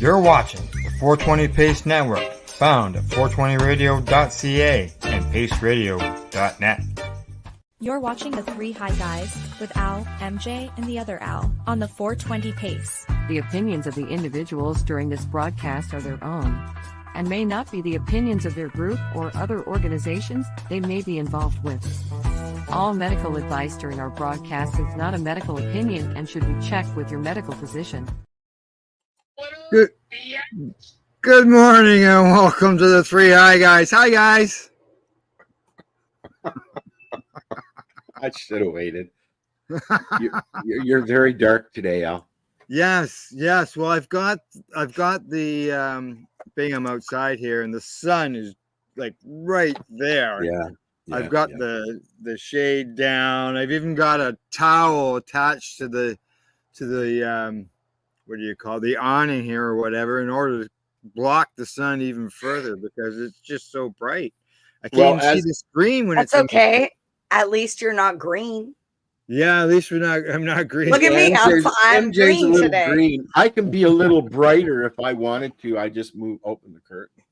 You're watching the 420 Pace Network, found at 420radio.ca and paceradio.net. You're watching the Three High Guys with Al, MJ, and the other Al on the 420 Pace. The opinions of the individuals during this broadcast are their own and may not be the opinions of their group or other organizations they may be involved with. All medical advice during our broadcast is not a medical opinion and should be checked with your medical physician. Good morning and welcome to the Three High Guys. Hi, guys. I should have waited. You're very dark today, Al. Yes. Well, I've got the thing. I'm outside here, and the sun is like right there. Yeah. I've got the shade down. I've even got a towel attached to the what do you call the awning here or whatever, in order to block the sun even further because it's just so bright. I can't even see the screen when that's okay. At least you're not green. Yeah, at least I'm not green. Look at me. I'm MJ's green today. Green. I can be a little brighter if I wanted to. I just open the curtain.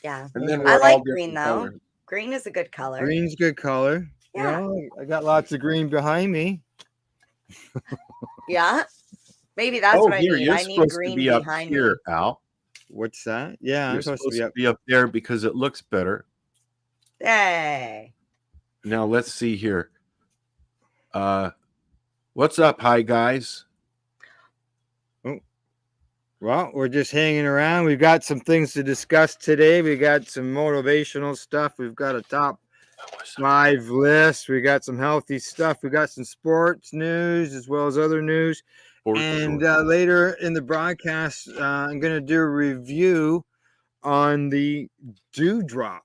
Yeah. And then I like all green though. colors. Green is a good color. Green's a good color. Yeah. You know, I got lots of green behind me. Yeah. Maybe that's what I need. You're I need supposed green to be up behind here, me. Al. What's that? Yeah, You're I'm supposed to be up there because it looks better. Hey. Now let's see here. What's up, hi guys? Well, we're just hanging around. We've got some things to discuss today. We got some motivational stuff. We've got a top 5 list. We got some healthy stuff. We got some sports news as well as other news. Later in the broadcast, I'm going to do a review on the Dewdrop.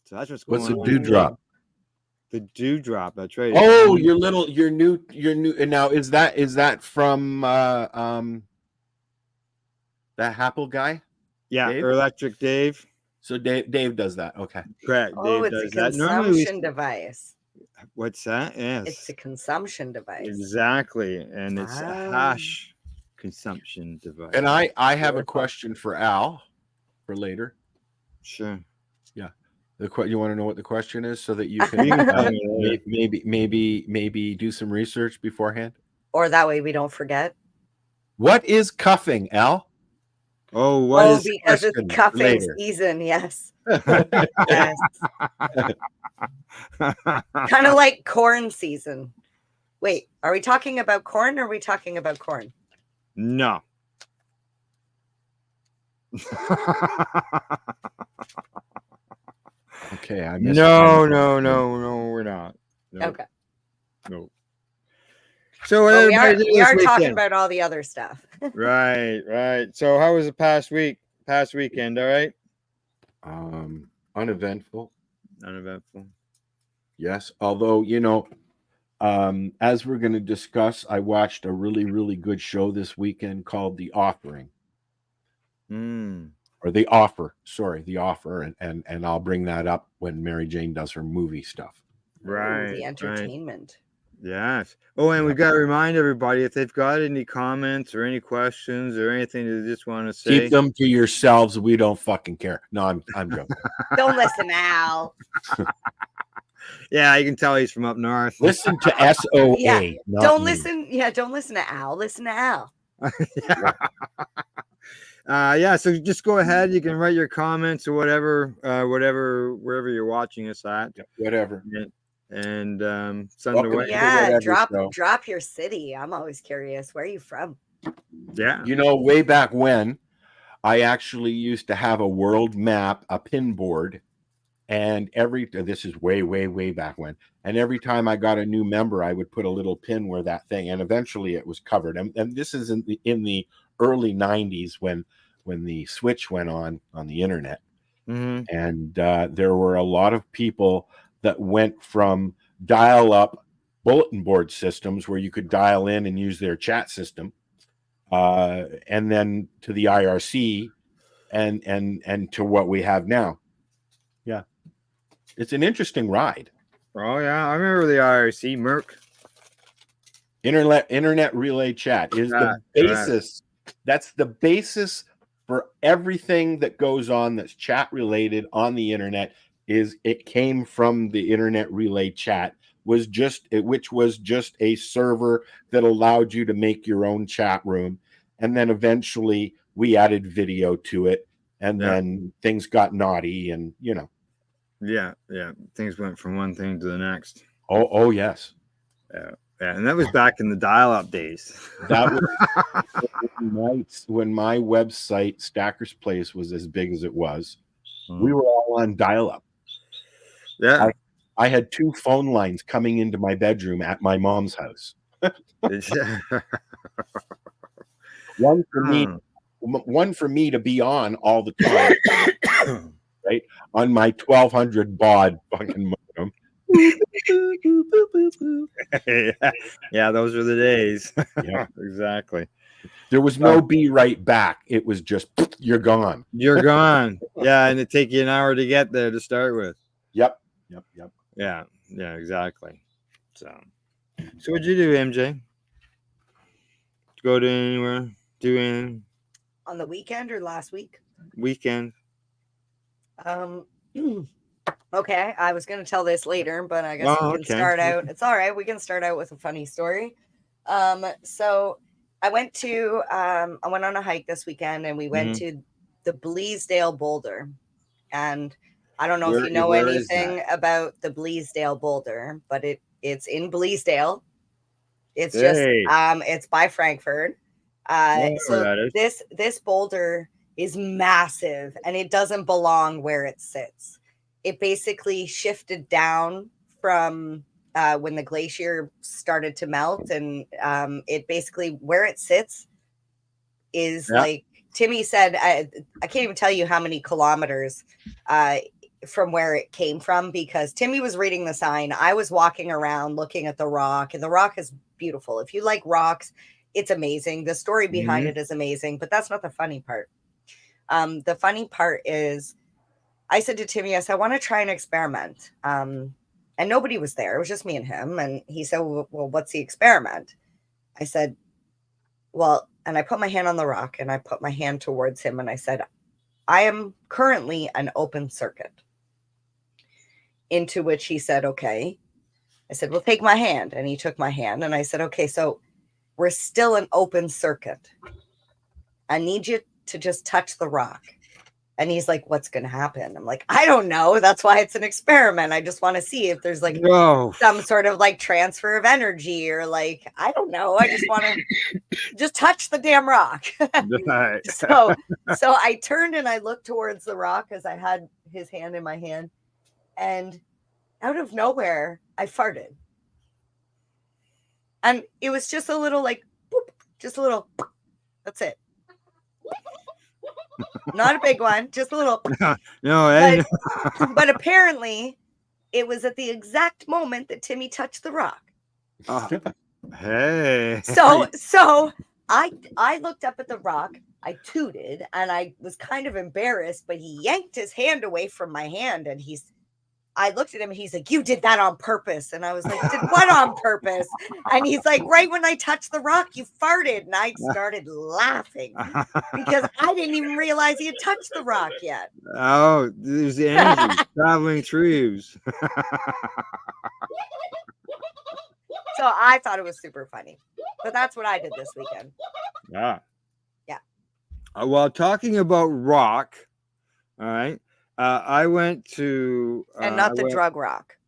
So that's what's going on. What's a Dewdrop? The Dewdrop. That's right. Oh, your new. And now is that from that Apple guy? Yeah, Dave? or Electric Dave. So Dave does that. Okay. Correct. Oh, Dave it's does a that. consumption device. What's that? Yes. It's a consumption device. Exactly. And it's a hash consumption device. And I have a question for Al for later. Sure. Yeah. You want to know what the question is so that you can maybe do some research beforehand? Or that way we don't forget. What is cuffing, Al? Oh, because it's cuffing later. Season, yes. Yes. Kind of like corn season. Wait, are we talking about corn or are we talking about corn? No. Okay, I No, missed it. we're not. No. Okay. No. So Well, we are talking about all the other stuff. Right. So how was the past weekend? All right. Uneventful. Yes, although as we're going to discuss, I watched a really, really good show this weekend called The Offering. Or The Offer. Sorry, The Offer, and I'll bring that up when Mary Jane does her movie stuff. Right. The entertainment. Right. Yes. Oh, and we've got to remind everybody, if they've got any comments or any questions or anything they just want to say, keep them to yourselves. We don't fucking care. No, I'm joking. Don't listen, Al. Yeah, you can tell he's from up north. Listen to SOA. Yeah. Don't me. listen. Yeah, don't listen to Al. Listen to Al. So just go ahead. You can write your comments or whatever, wherever you're watching us at. Whatever. And send it away. Yeah, drop your city. I'm always curious. Where are you from? Yeah. Way back when, I actually used to have a world map, a pin board, and this is way back when. And every time I got a new member, I would put a little pin where that thing, and eventually it was covered. And this is in the early 90s when the switch went on the internet. Mm-hmm. And there were a lot of people that went from dial-up bulletin board systems where you could dial in and use their chat system, and then to the IRC, and to what we have now. Yeah, it's an interesting ride. Oh yeah, I remember the IRC Merc. Internet relay chat is the basis That's the basis for everything that goes on that's chat related on the internet. Is it came from the internet relay chat, which was just a server that allowed you to make your own chat room, and then eventually we added video to it, and Yeah. then things got naughty, and Yeah, things went from one thing to the next. oh yes, Yeah, and that was back in the dial-up days. that was when my website Stacker's Place was as big as it was. We were all on dial-up. Yeah. I had 2 phone lines coming into my bedroom at my mom's house. One for me to be on all the time, right? On my 1200 baud fucking modem. Yeah, those were the days. Yeah. Exactly. There was no be right back. It was just you're gone. You're gone. Yeah, and it take you an hour to get there to start with. Yep. Yeah, exactly. So what'd you do, MJ? Go to anywhere? Do anything? On the weekend or last week? Weekend? Okay, I was going to tell this later, but I guess we can start out. It's all right. We can start out with a funny story. So I went on a hike this weekend, and we went to the Bleasdale Boulder. And I don't know if you know anything about the Bleasdale Boulder, but it's in Bleasdale. It's just it's by Frankfurt. So this boulder is massive, and it doesn't belong where it sits. It basically shifted down from when the glacier started to melt, and it basically where it sits is like Timmy said. I can't even tell you how many kilometers from where it came from, because Timmy was reading the sign. I was walking around looking at the rock, and the rock is beautiful. If you like rocks, it's amazing. The story behind it is amazing, but that's not the funny part. The funny part is I said to Timmy, I said, I want to try an experiment. And nobody was there. It was just me and him. And he said, well, what's the experiment? I said, well, and I put my hand on the rock, and I put my hand towards him, and I said, I am currently an open circuit. Into which he said, okay. I said, well, take my hand. And he took my hand, and I said, okay, so we're still an open circuit. I need you to just touch the rock. And he's like, what's going to happen? I'm like, I don't know. That's why it's an experiment. I just want to see if there's like some sort of like transfer of energy, or like, I don't know. I just want to just touch the damn rock. So I turned and I looked towards the rock as I had his hand in my hand. And out of nowhere, I farted. And it was just a little like, boop, just a little, that's it. Not a big one, just a little. No, but apparently it was at the exact moment that Timmy touched the rock. Oh, hey. So I looked up at the rock, I tooted, and I was kind of embarrassed, but he yanked his hand away from my hand, and I looked at him, and he's like, you did that on purpose. And I was like, did what on purpose? And he's like, right when I touched the rock, you farted. And I started laughing because I didn't even realize he had touched the rock yet. Oh, there's the energy traveling through you. So I thought it was super funny. But that's what I did this weekend. Yeah. Yeah. Well, talking about rock, all right. I went to and not the drug rock.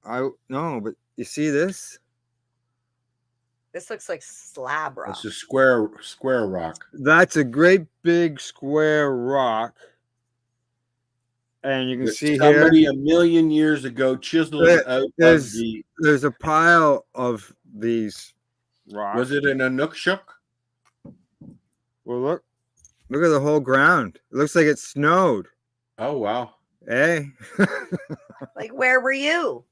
No, but you see this? This looks like slab rock. It's a square rock. That's a great big square rock, and you can see somebody here. A million years ago chiseled out of the. There's a pile of these rocks. Was it an Inukshuk? Well, look at the whole ground. It looks like it snowed. Oh wow! Hey, like where were you?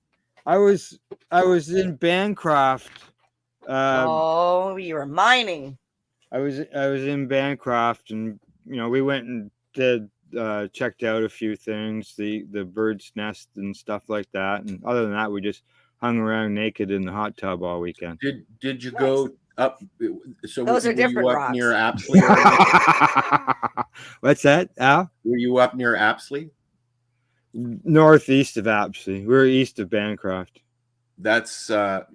I was in Bancroft. You were mining. I was in Bancroft, and we went and did checked out a few things, the bird's nest and stuff like that. And other than that, we just hung around naked in the hot tub all weekend. Did you go Up. So Those are were different you up rocks. near Apsley? What's that, Al? Were you up near Apsley? Northeast of Apsley. We're east of Bancroft. That's where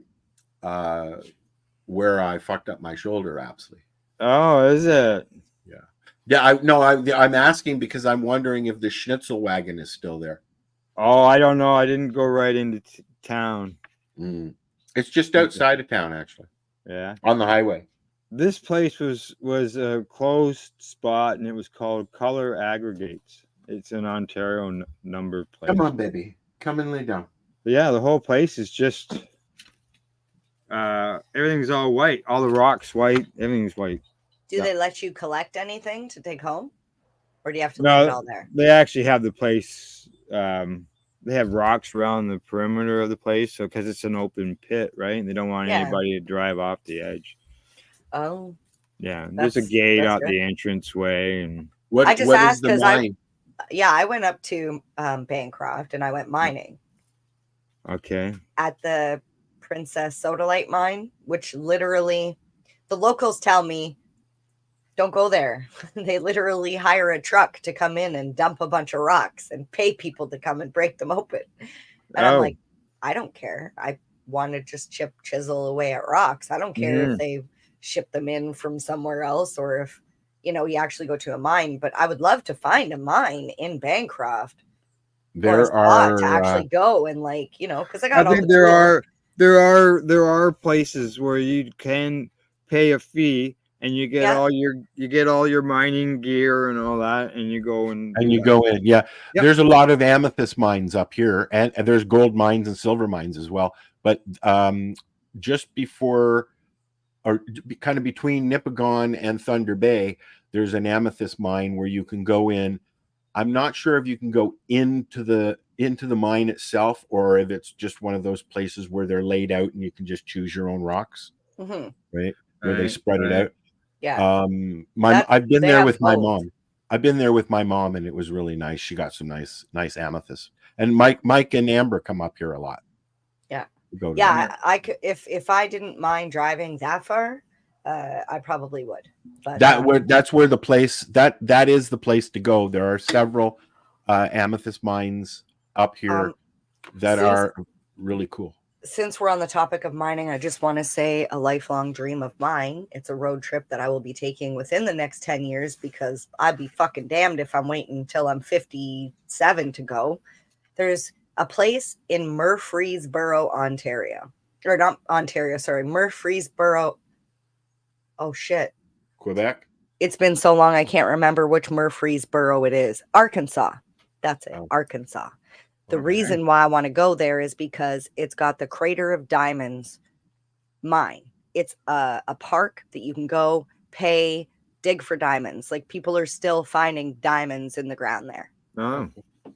I fucked up my shoulder, Apsley. Oh, is it? Yeah, I'm asking because I'm wondering if the Schnitzel wagon is still there. Oh, I don't know. I didn't go right into town. It's just outside of town, actually. Yeah, on the highway. This place was a closed spot, and it was called Color Aggregates. It's an Ontario number place. Come on, baby, come and lay down. But yeah, the whole place is just everything's all white. All the rocks white. Everything's white. Do they let you collect anything to take home, or do you have to leave it all there? They actually have the place. They have rocks around the perimeter of the place, so because it's an open pit, right? And they don't want anybody to drive off the edge. Oh, yeah. There's a gate out the entranceway, and I just asked because I went up to Bancroft and I went mining. Okay. At the Princess Sodalite mine, which literally the locals tell me, don't go there. They literally hire a truck to come in and dump a bunch of rocks and pay people to come and break them open. And I'm like, I don't care. I want to just chisel away at rocks. I don't care if they ship them in from somewhere else or if, you actually go to a mine. But I would love to find a mine in Bancroft. There are to actually go and because I think there are places where you can pay a fee. And you get all your mining gear and all that, and you go in. Yeah. Yep. There's a lot of amethyst mines up here, and there's gold mines and silver mines as well. But just before, or kind of between Nipigon and Thunder Bay, there's an amethyst mine where you can go in. I'm not sure if you can go into the mine itself, or if it's just one of those places where they're laid out and you can just choose your own rocks, right? Where they spread it out. Yeah. I've been there with my mom. I've been there with my mom, and it was really nice. She got some nice amethyst. And Mike and Amber come up here a lot. Yeah. I could if I didn't mind driving that far, I probably would. But that's where the place that is the place to go. There are several amethyst mines up here that are really cool. Since we're on the topic of mining, I just want to say a lifelong dream of mine. It's a road trip that I will be taking within the next 10 years because I'd be fucking damned if I'm waiting until I'm 57 to go. There's a place in Murfreesboro, Ontario. Or not Ontario, sorry. Murfreesboro. Oh, shit. Quebec? It's been so long I can't remember which Murfreesboro it is. Arkansas. That's it. Arkansas. The reason why I want to go there is because it's got the Crater of Diamonds mine. It's a park that you can go, pay, dig for diamonds. Like people are still finding diamonds in the ground there. Oh.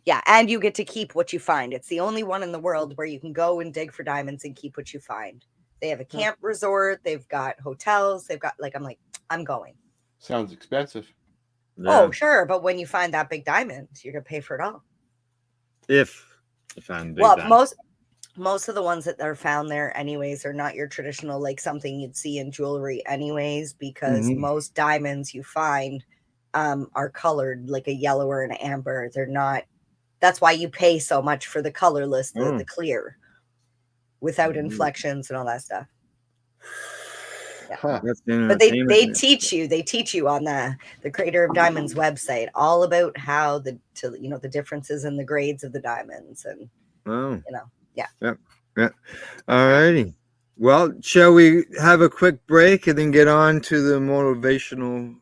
Yeah, and you get to keep what you find. It's the only one in the world where you can go and dig for diamonds and keep what you find. They have a camp resort. They've got hotels. They've got I'm going. Sounds expensive. Yeah. Oh, sure. But when you find that big diamond, you're going to pay for it all. If I'm big most of the ones that are found there anyways are not your traditional, like something you'd see in jewelry anyways, because most diamonds you find are colored like a yellow or an amber. They're not. That's why you pay so much for the colorless, the clear, without inflections and all that stuff. Yeah. But they teach you on the Crater of Diamonds website all about how the differences in the grades of the diamonds and yeah. All righty. Well, shall we have a quick break and then get on to the motivational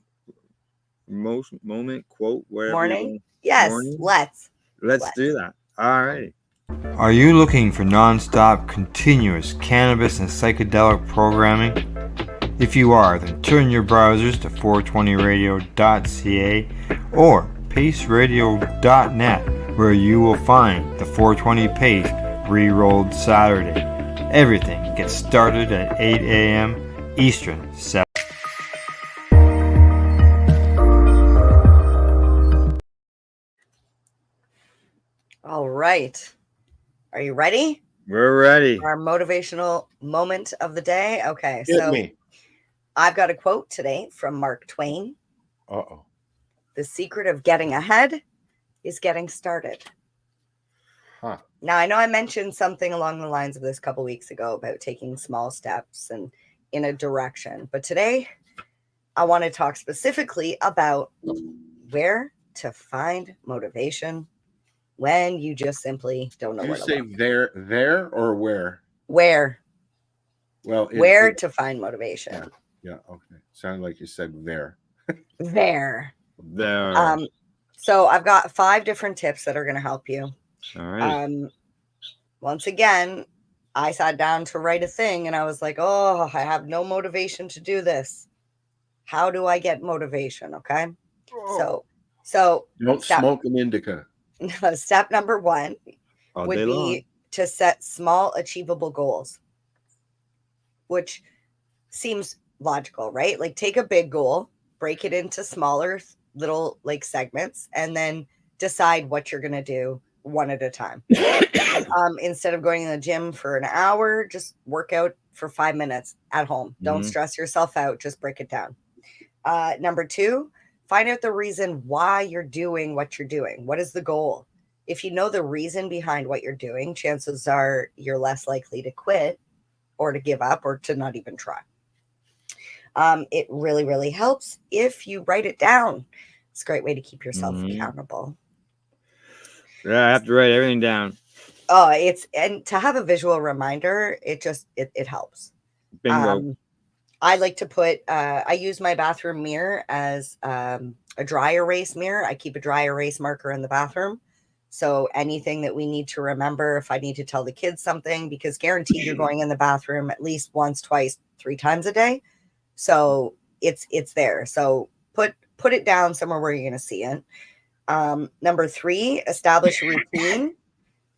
moment quote? Morning. Yes, morning? Let's do that. All righty. Are you looking for non-stop, continuous cannabis and psychedelic programming? If you are, then turn your browsers to 420radio.ca or paceradio.net, where you will find the 420 Pace Re-Rolled Saturday. Everything gets started at 8 a.m. Eastern. All right. Are you ready? We're ready. Our motivational moment of the day. Okay. Hit me. I've got a quote today from Mark Twain. Uh-oh. The secret of getting ahead is getting started. Huh. Now, I know I mentioned something along the lines of this a couple weeks ago about taking small steps and in a direction. But today, I want to talk specifically about where to find motivation when you just simply don't know Did where you to say look. there or where? Where? Well, Where to find motivation. Yeah, okay. Sounded like you said there. There. There. So I've got 5 different tips that are going to help you. All right. Once again, I sat down to write a thing and I was like, oh, I have no motivation to do this. How do I get motivation? Okay. So don't smoke an indica. Step number 1 All would day be long. to set small, achievable goals, which seems logical, right? Like take a big goal, break it into smaller little like segments, and then decide what you're going to do one at a time. Instead of going to the gym for an hour, just work out for 5 minutes at home. Don't stress yourself out. Just break it down. Number 2, find out the reason why you're doing what you're doing. What is the goal? If you know the reason behind what you're doing, chances are you're less likely to quit or to give up or to not even try. It really, really helps if you write it down. It's a great way to keep yourself accountable. Yeah, I have to write everything down. Oh, and to have a visual reminder, it helps. Bingo. I like to put, I use my bathroom mirror as a dry erase mirror. I keep a dry erase marker in the bathroom. So anything that we need to remember, if I need to tell the kids something, because guaranteed you're going in the bathroom at least once, twice, 3 times a day. So it's there. So put it down somewhere where you're going to see it. Number 3, establish a routine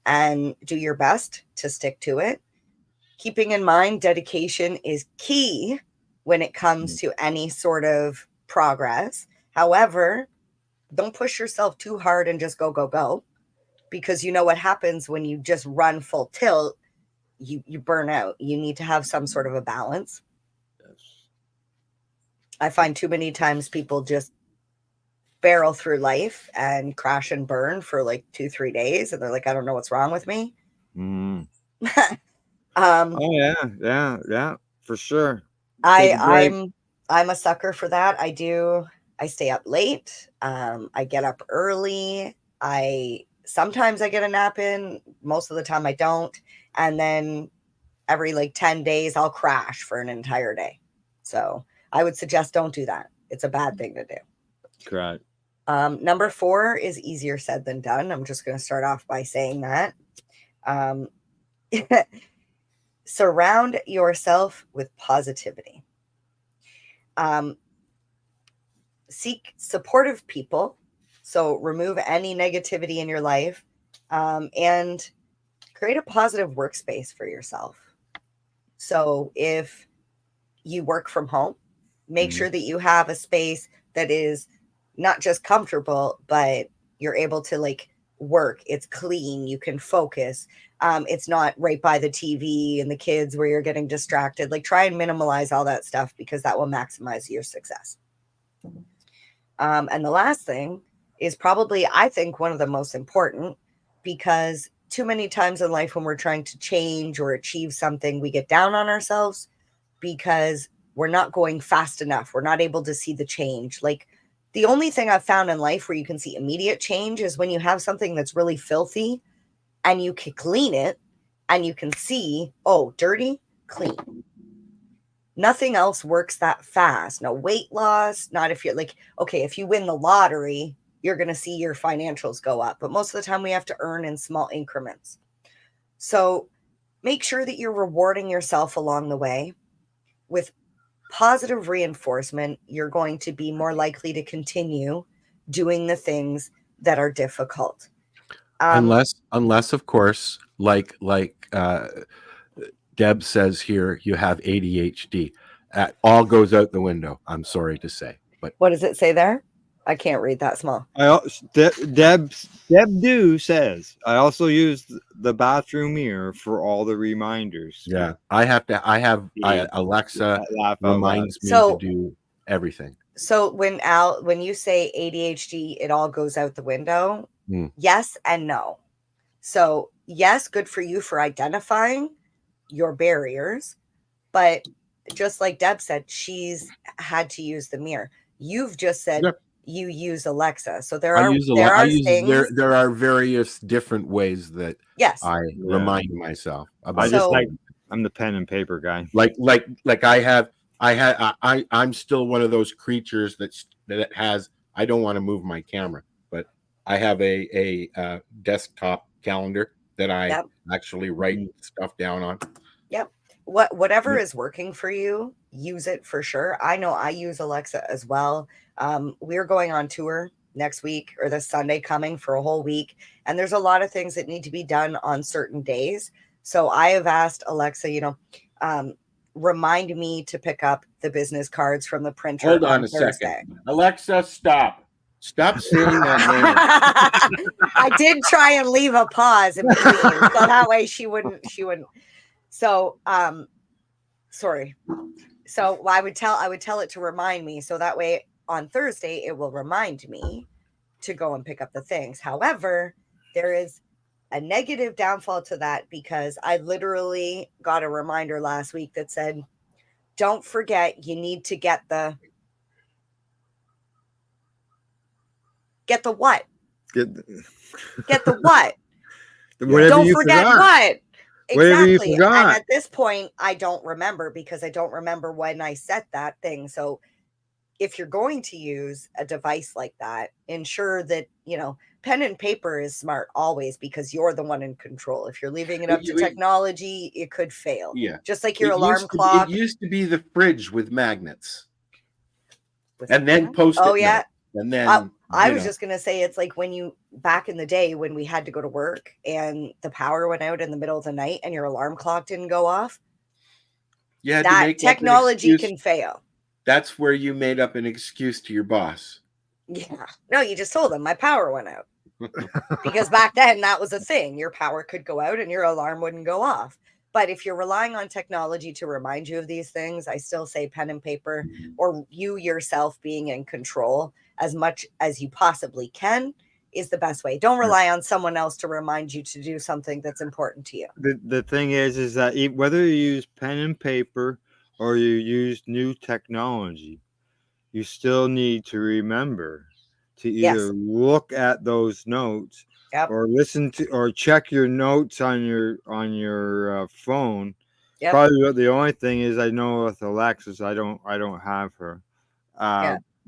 and do your best to stick to it. Keeping in mind, dedication is key when it comes to any sort of progress. However, don't push yourself too hard and just go, because you know what happens when you just run full tilt, you burn out. You need to have some sort of a balance. I find too many times people just barrel through life and crash and burn for like 2-3 days. And they're like, I don't know what's wrong with me. Oh yeah, for sure. I'm a sucker for that. I stay up late. I get up early. Sometimes I get a nap in. Most of the time I don't. And then every like 10 days I'll crash for an entire day. So I would suggest don't do that. It's a bad thing to do. Correct. Number 4 is easier said than done. I'm just going to start off by saying that. Surround yourself with positivity. Seek supportive people. So remove any negativity in your life, and create a positive workspace for yourself. So if you work from home, make sure that you have a space that is not just comfortable, but you're able to like work. It's clean. You can focus. It's not right by the TV and the kids where you're getting distracted. Like try and minimalize all that stuff, because that will maximize your success. And the last thing is probably, I think, one of the most important, because too many times in life when we're trying to change or achieve something, we get down on ourselves because we're not going fast enough. We're not able to see the change. Like the only thing I've found in life where you can see immediate change is when you have something that's really filthy and you can clean it and you can see, oh, dirty, clean. Nothing else works that fast. No weight loss. Not if you're like, okay, if you win the lottery, you're going to see your financials go up. But most of the time we have to earn in small increments. So make sure that you're rewarding yourself along the way with positive reinforcement. You're going to be more likely to continue doing the things that are difficult. Unless of course, like Deb says here, you have ADHD. That all goes out the window. I'm sorry to say, but what does it say there? I can't read that small. Deb Do says I also use the bathroom mirror for all the reminders. Yeah, Alexa reminds me to do everything. So when you say ADHD, it all goes out the window. Yes and no. So yes, good for you for identifying your barriers, but just like Deb said, she's had to use the mirror. You've just said you use Alexa. So there are various different ways that I remind myself about. I'm the pen and paper guy. I'm still one of those creatures that has. I don't want to move my camera, but I have a desktop calendar that I actually write stuff down on. Yep. Whatever is working for you, use it for sure. I know I use Alexa as well. We're going on tour next week or this Sunday coming for a whole week. And there's a lot of things that need to be done on certain days. So I have asked Alexa, remind me to pick up the business cards from the printer. Hold on a second. Alexa, stop. Stop saying that name. I did try and leave a pause in between, so that way she wouldn't. So, sorry. So I would tell it to remind me, so that way on Thursday it will remind me to go and pick up the things. However, there is a negative downfall to that because I literally got a reminder last week that said, "Don't forget, you need to get the what? Get the what? Don't forget what? Exactly. And at this point, I don't remember because I don't remember when I set that thing. So if you're going to use a device like that, ensure that, pen and paper is smart always because you're the one in control. If you're leaving it up to technology, it could fail. Yeah. Just like your alarm clock. It used to be the fridge with magnets. And then post-it Oh, yeah. note. And then I was just going to say, it's like when back in the day when we had to go to work and the power went out in the middle of the night and your alarm clock didn't go off. Yeah, that technology can fail. That's where you made up an excuse to your boss. Yeah. No, you just told them my power went out. Because back then that was a thing. Your power could go out and your alarm wouldn't go off. But if you're relying on technology to remind you of these things, I still say pen and paper, or you yourself being in control as much as you possibly can is the best way. Don't rely on someone else to remind you to do something that's important to you. The thing is that whether you use pen and paper or you use new technology, you still need to remember to either look at those notes or listen to or check your notes on your phone. Probably the only thing is I know with Alexis, I don't have her.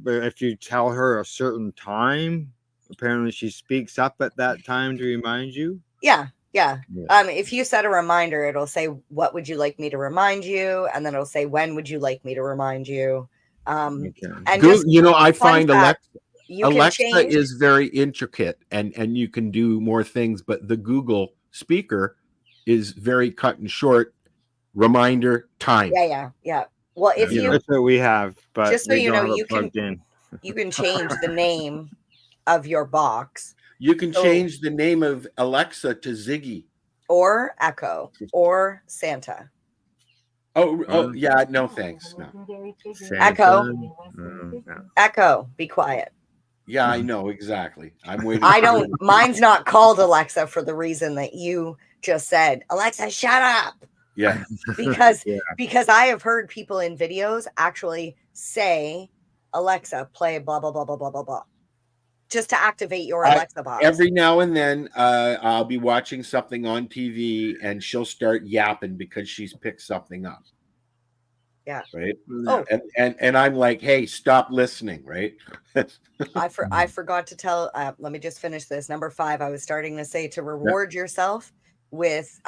But if you tell her a certain time, apparently she speaks up at that time to remind you. Yeah. If you set a reminder, it'll say, "What would you like me to remind you?" And then it'll say, "When would you like me to remind you?" And I find Alexa is very intricate and you can do more things, but the Google speaker is very cut and short. Reminder, time. Yeah. Well, if that's what we have, but just so you know, you can change the name of your box. You can change the name of Alexa to Ziggy or Echo or Santa. Oh yeah, no thanks. No. Echo. Echo, be quiet. Yeah, I know exactly. I'm waiting. Mine's not called Alexa for the reason that you just said. Alexa, shut up. Yeah. Because I have heard people in videos actually say, "Alexa, play blah blah blah blah blah blah blah," just to activate your Alexa box. Every now and then, I'll be watching something on TV and she'll start yapping because she's picked something up. Yeah. Right. Oh. And I'm like, hey, stop listening. Right. I forgot to tell. Let me just finish this. Number 5. I was starting to say to reward yourself with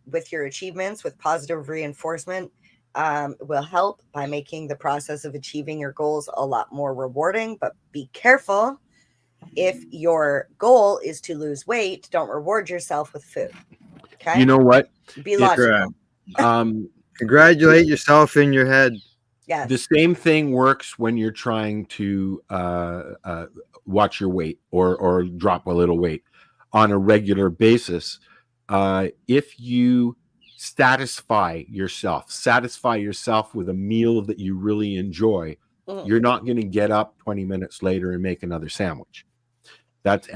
with your achievements, with positive reinforcement. Will help by making the process of achieving your goals a lot more rewarding. But be careful. If your goal is to lose weight, don't reward yourself with food. Okay. You know what? Be logical. Congratulate yourself in your head. Yes. The same thing works when you're trying to watch your weight or drop a little weight on a regular basis. If you satisfy yourself with a meal that you really enjoy, you're not going to get up 20 minutes later and make another sandwich. That's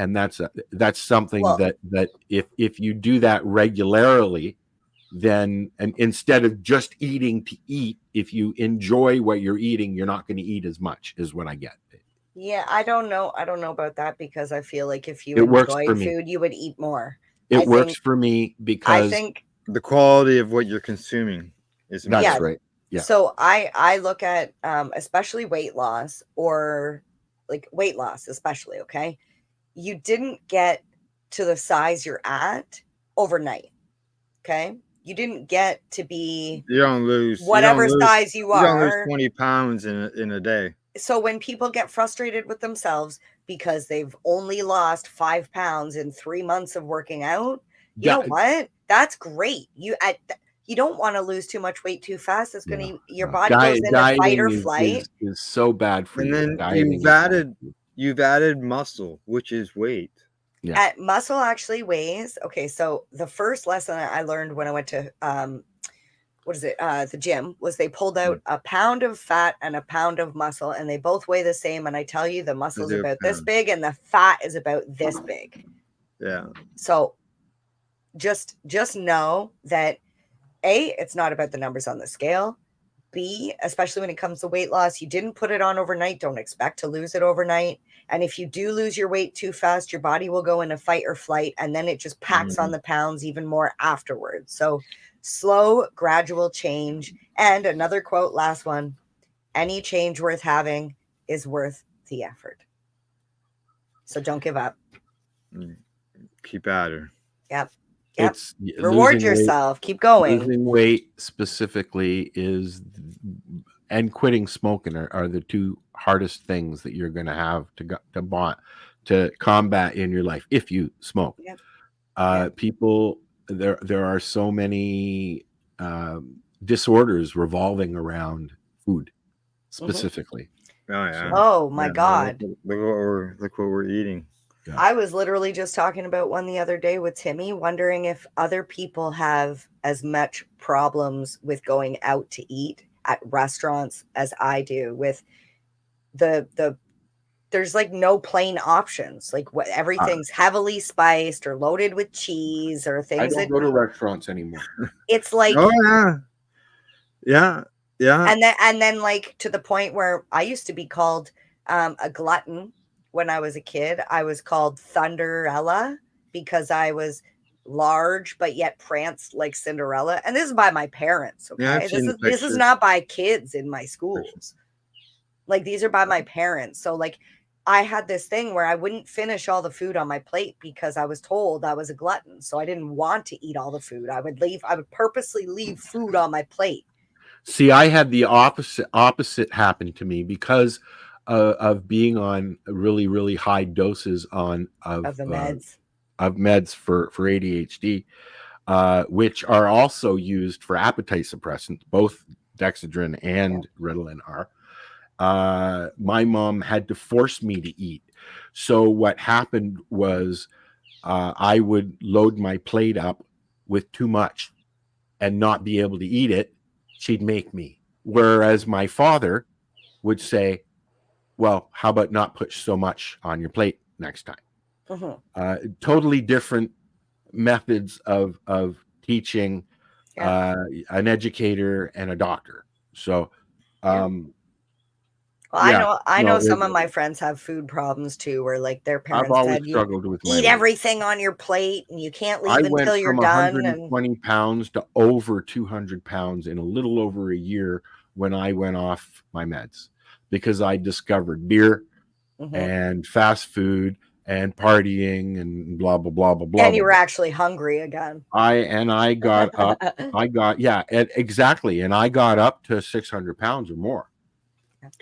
something that if you do that regularly, then, and instead of just eating to eat, if you enjoy what you're eating, you're not going to eat as much, is what I get. Yeah, I don't know about that, because I feel like if you It works for enjoyed me. food, you would eat more. It works for me I because think The quality of what you're consuming is that's Yeah. right. Yeah. So I look at especially weight loss, or like weight loss especially, okay? You didn't get to the size you're at overnight, okay? You didn't get to be You don't lose whatever size you you don't lose are. 20 pounds in a day. So when people get frustrated with themselves because they've only lost 5 pounds in 3 months of working out, you know what? That's great. You don't want to lose too much weight too fast. It's going to your body goes into fight dieting or flight. is so bad for And you. then Dieting you've is bad added for you. you've added muscle, which is weight. Yeah. At muscle actually weighs. Okay, so the first lesson I learned when I went to the gym, was they pulled out a pound of fat and a pound of muscle, and they both weigh the same. And I tell you, the muscle is do about this pound. big and the fat is about this big. Yeah. So just know that A, it's not about the numbers on the scale. B, especially when it comes to weight loss, you didn't put it on overnight. Don't expect to lose it overnight. And if you do lose your weight too fast, your body will go into fight or flight, and then it just packs on the pounds even more afterwards. So slow, gradual change. And another quote, last one: any change worth having is worth the effort. So don't give up. Keep at her. Yep. It's Reward losing weight- yourself. Keep going. Losing weight specifically and quitting smoking are the two hardest things that you're going to have to combat in your life if you smoke. Yep. People, there are so many disorders revolving around food specifically. Oh yeah. Oh my Yeah, God. Look what we're eating. Yeah. I was literally just talking about one the other day with Timmy, wondering if other people have as much problems with going out to eat at restaurants as I do, with there's like no plain options. Like everything's heavily spiced or loaded with cheese or I things don't that go to restaurants anymore. it's like, Oh yeah. Yeah. Yeah. and then like to the point where I used to be called a glutton. When I was a kid, I was called Thunderella because I was large but yet pranced like Cinderella. And this is by my parents. Okay, Yeah, I've seen this is pictures. not by kids in my schools. Like these are by my parents. So like I had this thing where I wouldn't finish all the food on my plate because I was told I was a glutton. So I didn't want to eat all the food. I would purposely leave food on my plate. See, I had the opposite happen to me because of being on really, really high doses of the meds. Of meds for ADHD, which are also used for appetite suppressants. Both Dexedrine and Ritalin are. My mom had to force me to eat. So what happened was I would load my plate up with too much and not be able to eat it. She'd make me. Whereas my father would say, well, how about not put so much on your plate next time? Totally different methods of teaching an educator and a doctor. So, I know some of my friends have food problems too, where like their parents I've always said, struggled with eat everything on your plate and you can't leave until you're done. I went from 120 pounds to over 200 pounds in a little over a year when I went off my meds, because I discovered beer and fast food and partying and blah, blah, blah, blah, blah. And you were actually hungry again. I got up, exactly. And I got up to 600 pounds or more.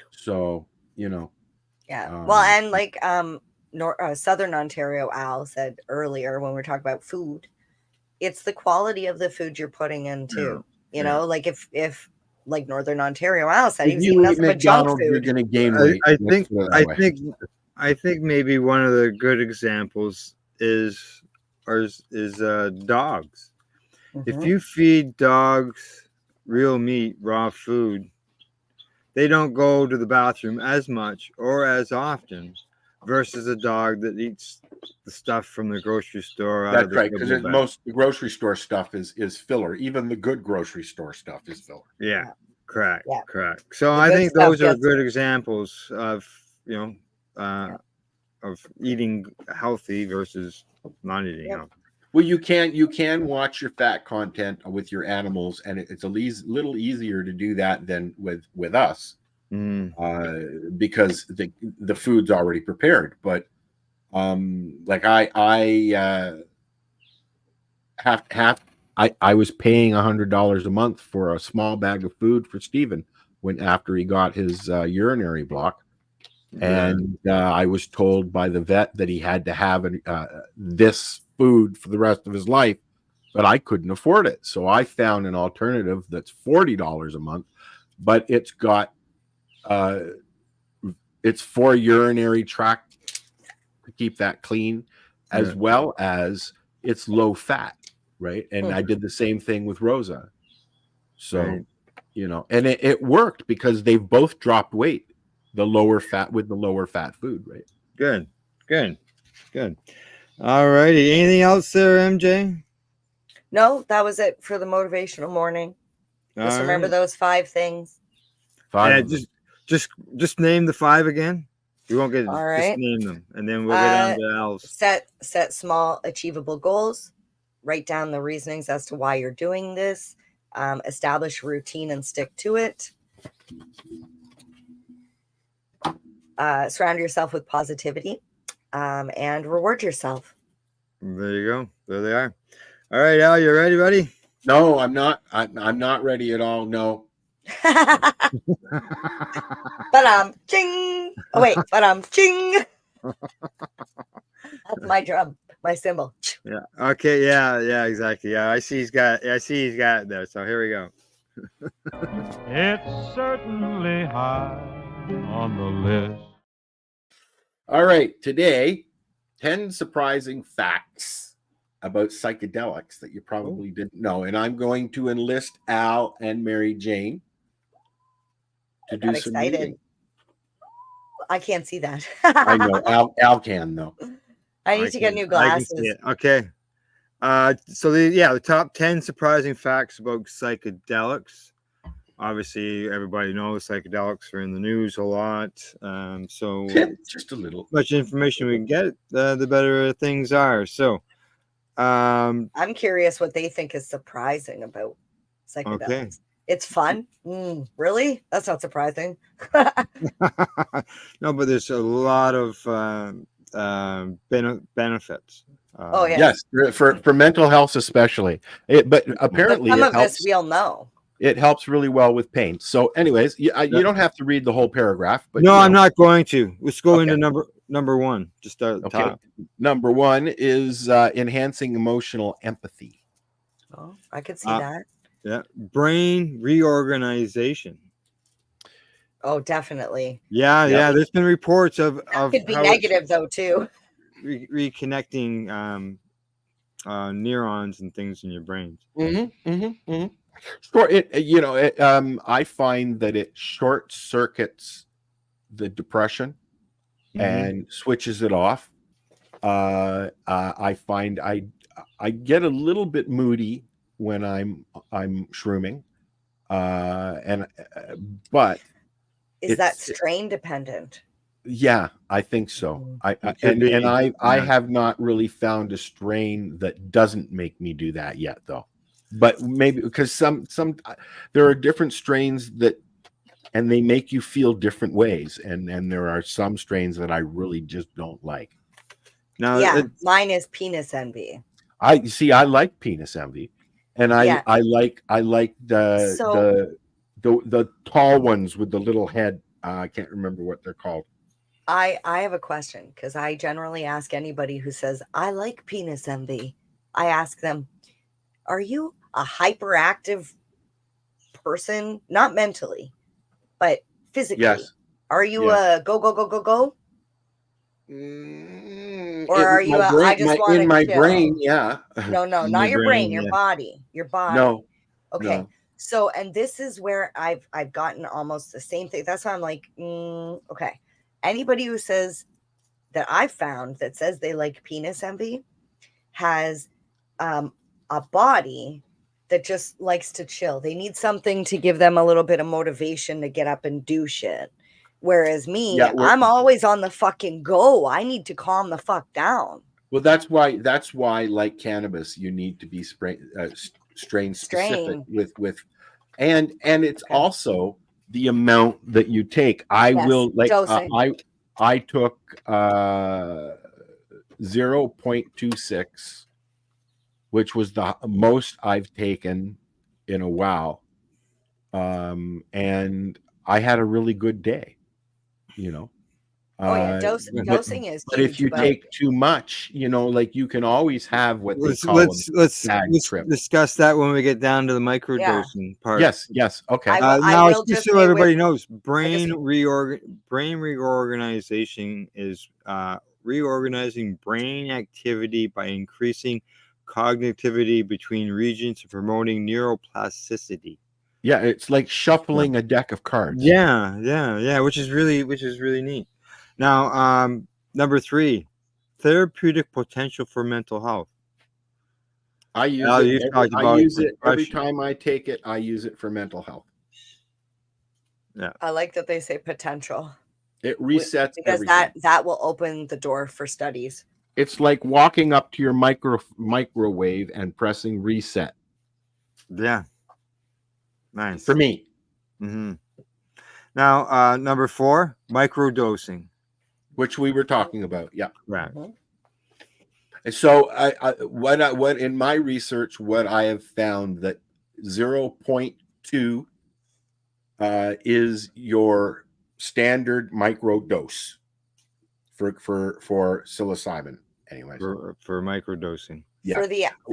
So, well, and like Southern Ontario Al said earlier when we were talking about food, it's the quality of the food you're putting in too. You know, like if like Northern Ontario. Al said he If was you eating eat nothing but junk McDonald's, you're food. going to gain weight. I Let's think put it I that way. think I think maybe one of the good examples is dogs. If Mhm. you feed dogs real meat, raw food, they don't go to the bathroom as much or as often versus a dog that eats the stuff from the grocery store out of That's the right, because kibble bag. most the grocery store stuff is filler. Even the good grocery store stuff is filler. Yeah, correct, Yeah. correct. So The I good think stuff those are gets- good examples of of eating healthy versus not eating Yep. healthy. Well, you can watch your fat content with your animals, and it's a little easier to do that than with us, because the food's already prepared. But like I was paying $100 a month for a small bag of food for Steven after he got his urinary block. And I was told by the vet that he had to have this food for the rest of his life, but I couldn't afford it. So I found an alternative that's $40 a month, but it's got it's for urinary tract to keep that clean, as well as it's low fat, right? And I did the same thing with Rosa. So, and it worked because they've both dropped weight. The lower fat food, right? Good. All righty. Anything else there, MJ? No, that was it for the motivational morning. Just remember those 5 things. Just name the 5 again. We won't get All right. Just name them, and then we'll get on to Al's. Set small, achievable goals. Write down the reasonings as to why you're doing this. Establish a routine and stick to it. Surround yourself with positivity, and reward yourself. There you go. There they are. All right, Al, you ready, buddy? No, I'm not. I'm not ready at all. No. But ching. Oh wait, but ching. That's my drum, my cymbal. Yeah. Okay. Yeah. Exactly. Yeah. I see he's got it there. So here we go. It's certainly high on the list. All right. Today, 10 surprising facts about psychedelics that you probably didn't know. And I'm going to enlist Al and Mary Jane to do some reading. I can't see that. I know. Al can, though. I need to get new glasses. Okay. So the top 10 surprising facts about psychedelics. Obviously, everybody knows psychedelics are in the news a lot. So just a little. Much information we can get, the better things are. So I'm curious what they think is surprising about psychedelics. Okay. It's fun. Really? That's not surprising. No, but there's a lot of benefits. Yes, for mental health especially. But apparently, some of this we'll know. It helps really well with pain. So, anyways, you don't have to read the whole paragraph. But no, I'm not going to. Let's go into number 1. Just start at the top. Number 1 is enhancing emotional empathy. Oh, I could see that. Yeah, brain reorganization. Oh, definitely. Yeah. There's been reports of could be negative though too. Reconnecting neurons and things in your brain. Sure. I find that it short circuits the depression and switches it off. I find I get a little bit moody when I'm shrooming, but is that strain dependent? Yeah, I think so. I have not really found a strain that doesn't make me do that yet, though. But maybe because some there are different strains and they make you feel different ways, and there are some strains that I really just don't like. Now, mine is penis envy. I like penis envy. And I like the tall ones with the little head. I can't remember what they're called. I have a question because I generally ask anybody who says I like penis envy. I ask them, "Are you a hyperactive person, not mentally, but physically? Yes. Are you Yes. a go, go, go, go, go? Or It- are you my a, brain, I just want in to my chill? brain? Yeah. No, In not your your brain, brain, your yeah. body. Your body. No. Okay. No. So, and this is where I've gotten almost the same thing. That's why I'm like, okay. Anybody who says that I've found that says they like penis envy has a body that just likes to chill. They need something to give them a little bit of motivation to get up and do shit. Whereas me, Yeah, I'm always on the fucking go. I need to calm the fuck down. Well, that's why, like cannabis, you need to be strain specific with, and it's Okay. also the amount that you take. I Yes, will like dosing. I took 0.26, which was the most I've taken in a while, and I had a really good day. You know. Oh yeah, dosing is But huge. if you take too much, you know, like you can always have what they call let's bag trip. discuss that when we get down to the microdosing part. Yes. Okay. Now, just so everybody knows, brain reorganization is reorganizing brain activity by increasing cognitivity between regions and promoting neuroplasticity. Yeah, it's like shuffling a deck of cards. Yeah, which is really neat. Now, number 3, therapeutic potential for mental health. I use it every time I take it. I use it for mental health. Yeah, I like that they say potential. It resets because everything. that will open the door for studies. It's like walking up to your microwave and pressing reset. Yeah, nice for me. Mm-hmm. Now, number 4, microdosing, which we were talking about. Yeah, right. And so, what in my research, what I have found that 0.2 is your standard micro dose for psilocybin. Anyways, for microdosing. Yeah. For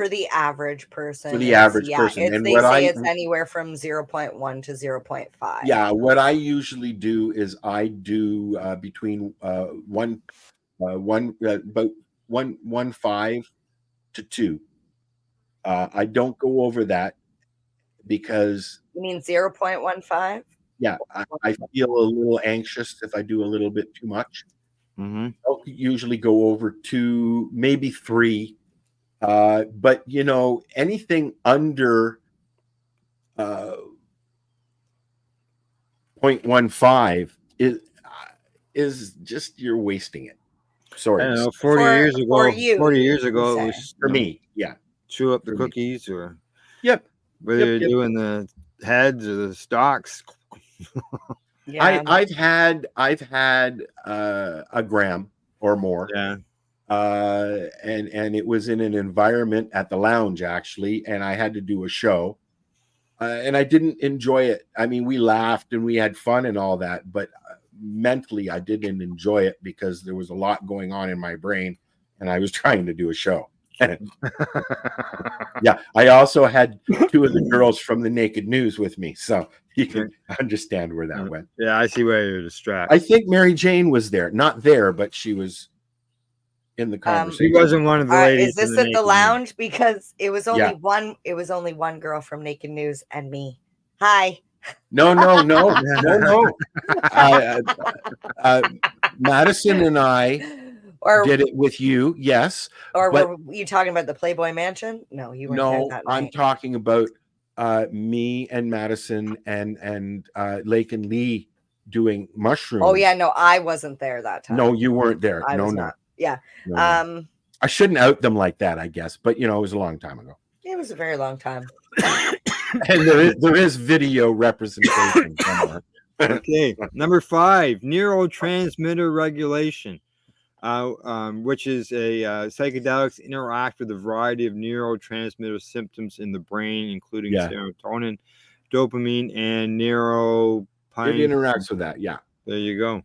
the average person. For the average person. And they say it's anywhere from 0.1 to 0.5. Yeah, what I usually do is I do between 1.5 to 2. I don't go over that because you mean 0.15? Yeah, I feel a little anxious if I do a little bit too much. Mm-hmm. I'll usually go over 2, maybe 3. But you know, anything under 0.15 is just, you're wasting it. Sorry. I don't know, 40 years ago, it was for me. Yeah. Chew up the cookies or whether you're doing the heads or the stalks. Yeah. I've had a gram or more. Yeah. And it was in an environment at the lounge actually, and I had to do a show. And I didn't enjoy it. I mean, we laughed and we had fun and all that, but mentally I didn't enjoy it because there was a lot going on in my brain and I was trying to do a show. Yeah, I also had 2 of the girls from the Naked News with me, so you can understand where that went. Yeah, I see where you're distracted. I think Mary Jane was there, not there, but she was in the conversation. She wasn't one of the ladies. Is this at the lounge? Because it was only Yeah. it was only one girl from Naked News and me. Hi. No. Madison and I did it with you, yes. Or were you talking about the Playboy Mansion? No, you weren't there that night. I'm talking about me and Madison and Lake and Lee doing mushrooms. Oh yeah, no, I wasn't there that time. No, you weren't there. I was no. not. Yeah. No. I shouldn't out them like that, I guess, but you know, it was a long time ago. It was a very long time. And there is video representation somewhere. Okay, number 5, neurotransmitter regulation, which is psychedelics interact with a variety of neurotransmitter symptoms in the brain, including serotonin, dopamine, and neuropine. It interacts with that, yeah. There you go.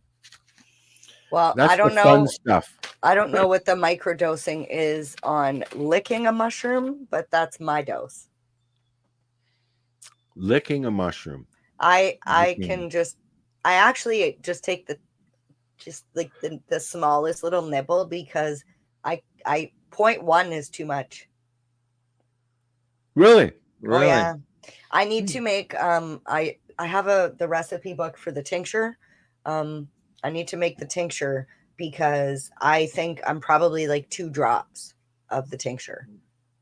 Well, that's I don't know. Fun stuff. I don't know what the microdosing is on licking a mushroom, but that's my dose. Licking a mushroom. I Licking. can just, I actually just take the smallest little nibble because I 0.1 is too much. Really? Really? Oh yeah. I need to make I have the recipe book for the tincture. I need to make the tincture because I think I'm probably like 2 drops of the tincture.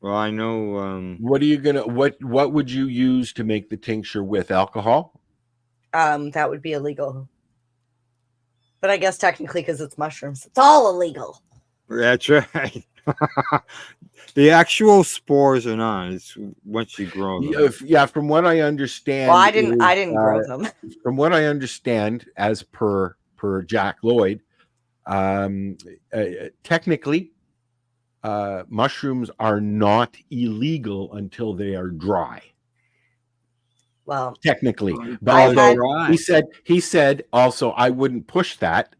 Well, I know. What are you gonna? What would you use to make the tincture with alcohol? That would be illegal. But I guess technically because it's mushrooms, it's all illegal. That's right. The actual spores are not. It's once you grow them. Yeah, from what I understand. Well, I didn't grow them. From what I understand, as per Jack Lloyd, technically, mushrooms are not illegal until they are dry. Well, Technically, I've but had- he said also I wouldn't push that,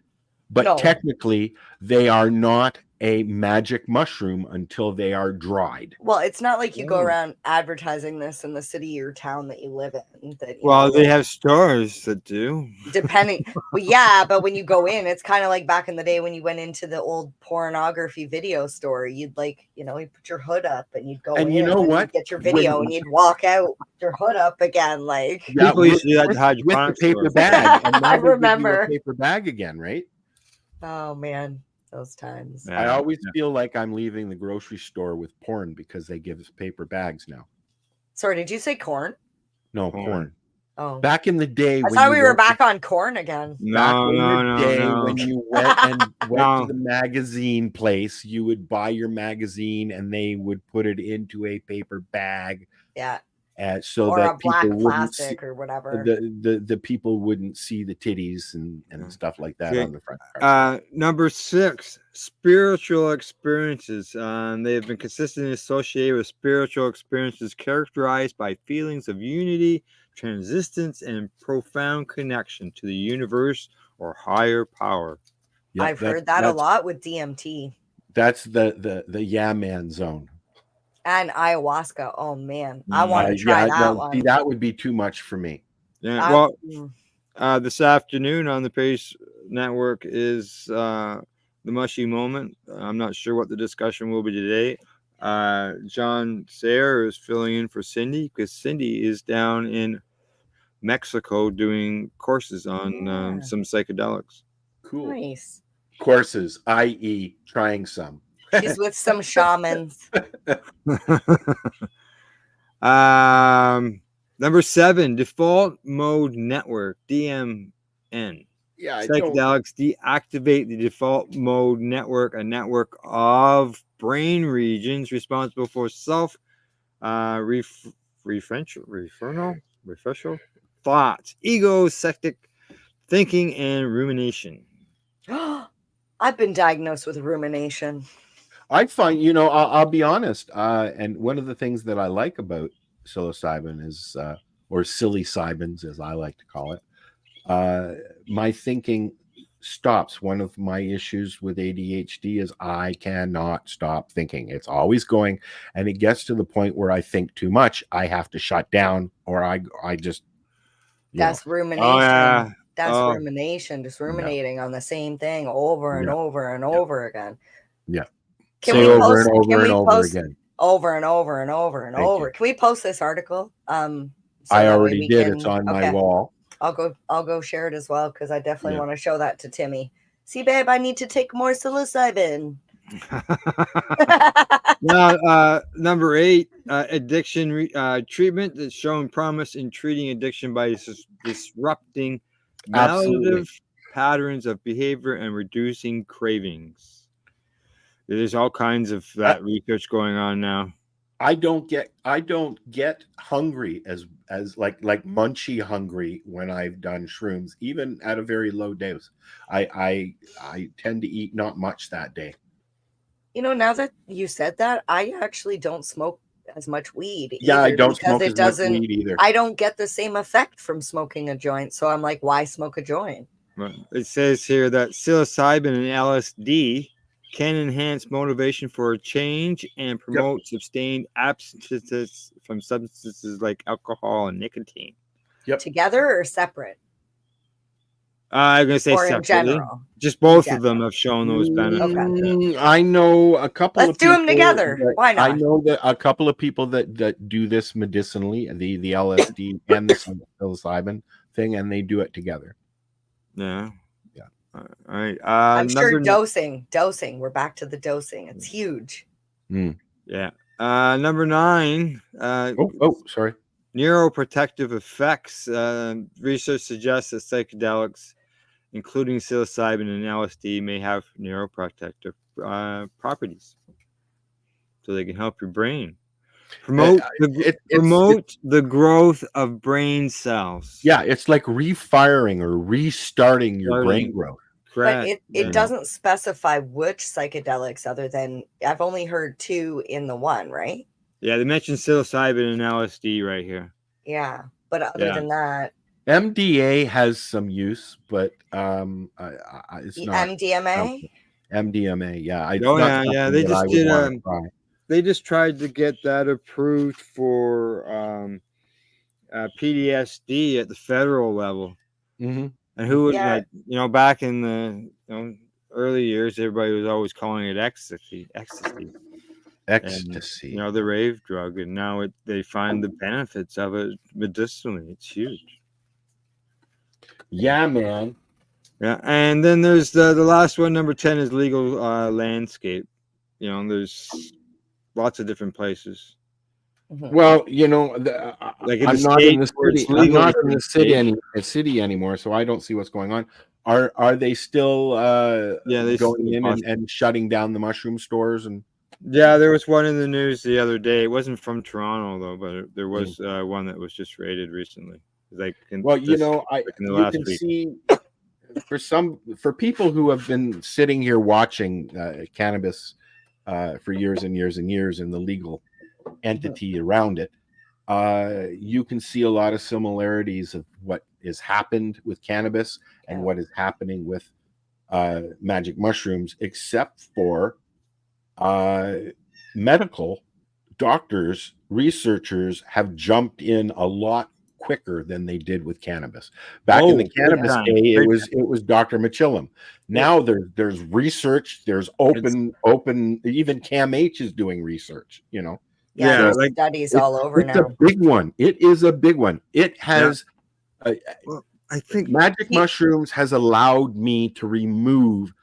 but No. technically they are not a magic mushroom until they are dried. Well, it's not like you go around advertising this in the city or town that you live in. Well, they have stores that do. Depending. Well, yeah, but when you go in, it's kind of like back in the day when you went into the old pornography video store. You'd you put your hood up and you'd go And in you know what? you'd get your video and you'd walk out your hood up again. Like People used to do that with, to hide with the products paper stores. bag. And now I they give you a remember. paper bag again, right? Oh man, those times. Yeah. I always feel like I'm leaving the grocery store with porn because they give us paper bags now. Sorry, did you say corn? No, Porn. porn. Oh, Back in the day, I thought we were back on corn again. When you went No. to the magazine place, you would buy your magazine and they would put it into a paper bag, Yeah, so or that a black people wouldn't see, plastic or whatever. the people wouldn't see the titties and stuff like that Okay. on the front. Number 6, spiritual experiences. They have been consistently associated with spiritual experiences characterized by feelings of unity, transcendence, and profound connection to the universe or higher power. Yep, I've heard that a that's- lot with DMT That's the yeah man zone. and ayahuasca. Oh man, I want to try that no, one. see, that would be too much for me. Yeah. I- Well, this afternoon on the Pace Network is the Mushy Moment. I'm not sure what the discussion will be today. John Sayer is filling in for Cindy because Cindy is down in Mexico doing courses on some psychedelics. Cool. Nice. Courses, i.e., trying some. She's with some shamans. Number 7, default mode network, DMN. Yeah, Psychedelics deactivate the default mode network, a network of brain regions responsible for self refreshal thoughts, egocentric thinking, and rumination. I've been diagnosed with rumination. I find, I'll be honest. And one of the things that I like about psilocybin is, or psilocybins, as I like to call it, my thinking stops. One of my issues with ADHD is I cannot stop thinking. It's always going, and it gets to the point where I think too much. I have to shut down, or I just. That's rumination. Oh, yeah. That's Oh. rumination, just ruminating on the same thing over and Yeah. over and over again. Yeah. Can Say we over post, and over can and we over post again. over and over and over and Thank over? you. Can we post this article? So I that way already we did. can- It's on okay. my wall. I'll go share it as well because I definitely Yeah. want to show that to Timmy. See, babe, I need to take more psilocybin. Now, number 8, addiction treatment that's shown promise in treating addiction by disrupting Absolutely. maladaptive patterns of behavior and reducing cravings. There's all kinds of that research going on now. I don't get hungry as like munchy hungry when I've done shrooms, even at a very low dose. I tend to eat not much that day. Now that you said that, I actually don't smoke as much weed. Yeah, I either don't because smoke it as doesn't. much weed either. I don't get the same effect from smoking a joint, so I'm like, why smoke a joint? Right. It says here that psilocybin and LSD can enhance motivation for a change and promote sustained abstinence from substances like alcohol and nicotine. Together or separate? I'm going to say Or in separately. general? Just both of them have shown those benefits. Okay. I know a couple Let's of do people them together. Why not? I know that a couple of people that do this medicinally, the LSD and the psilocybin thing, and they do it together. Yeah. Yeah. All right. I'm sure dosing. We're back to the dosing. It's huge. Yeah. Number 9. Sorry. Neuroprotective effects. Research suggests that psychedelics, including psilocybin and LSD, may have neuroprotective properties, so they can help your brain promote the growth of brain cells. Yeah, it's like refiring or restarting your brain growth. Correct. But it doesn't specify which psychedelics, other than I've only heard 2 in the one, right? Yeah, they mentioned psilocybin and LSD right here. Yeah, but other than that, MDA has some use, but it's not MDMA. MDMA, yeah. They just did. They just tried to get that approved for PTSD at the federal level. Mm-hmm. And who would back in the early years, everybody was always calling it ecstasy. Ecstasy. And, the rave drug, and now they find the benefits of it medicinally. It's huge. Yeah, man. Yeah, and then there's the last one, number 10, is legal landscape. There's lots of different places. Well, like I'm not in the city. I'm not in the city anymore, so I don't see what's going on. Are they still going in and shutting down the mushroom stores? And yeah, there was one in the news the other day. It wasn't from Toronto though, but there was one that was just raided recently. You can see for people who have been sitting here watching cannabis for years and years and years, and the legal entity around it, you can see a lot of similarities of what has happened with cannabis and what is happening with magic mushrooms, except for medical doctors, researchers have jumped in a lot quicker than they did with cannabis. Back in the cannabis day, it was Dr. Mechillam. Now there's research, there's open, even CAMH is doing research, Yeah, so studies all over now. It's a big one. It is a big one. It has I think magic mushrooms has allowed me to remove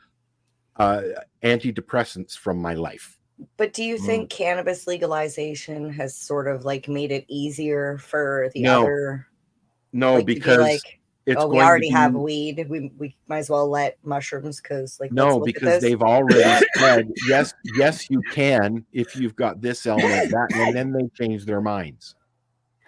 antidepressants from my life. But do you think cannabis legalization has sort of like made it easier for the other? No, because we already have weed. We might as well let mushrooms because because they've already said yes you can if you've got this element, that, and then they changed their minds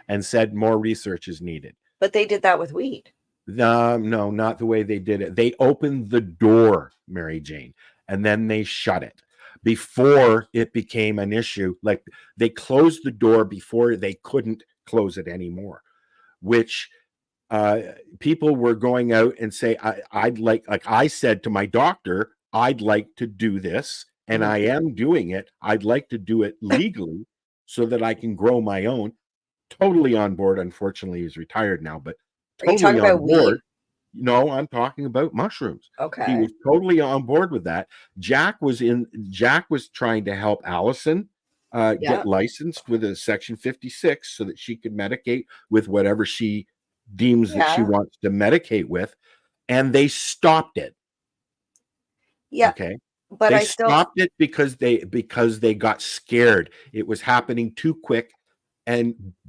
and said more research is needed. But they did that with weed. No, not the way they did it. They opened the door, Mary Jane, and then they shut it before it became an issue. Like they closed the door before they couldn't close it anymore, which people were going out and say, I'd like I said to my doctor, I'd like to do this, and I am doing it. I'd like to do it legally so that I can grow my own. Totally on board. Unfortunately, he's retired now, but totally Are you talking about board. weed? No, I'm talking about mushrooms. Okay. He was totally on board with that. Jack was trying to help Allison get licensed with a Section 56 so that she could medicate with whatever she deems that she wants to medicate with, and they stopped it. Yeah. Okay. But they stopped it because they got scared. It was happening too quick,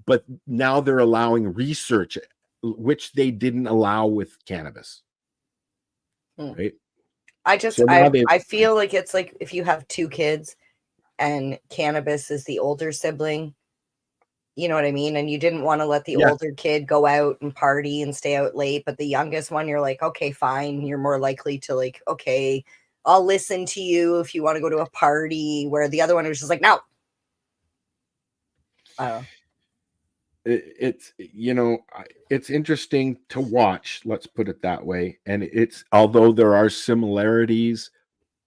but now they're allowing research, which they didn't allow with cannabis. Right. I feel like it's like if you have 2 kids and cannabis is the older sibling, you know what I mean? And you didn't want to let the older kid go out and party and stay out late, but the youngest one, you're like, okay, fine. You're more likely to like, okay, I'll listen to you if you want to go to a party, where the other one was just like, no. It's it's interesting to watch, let's put it that way. And it's, although there are similarities,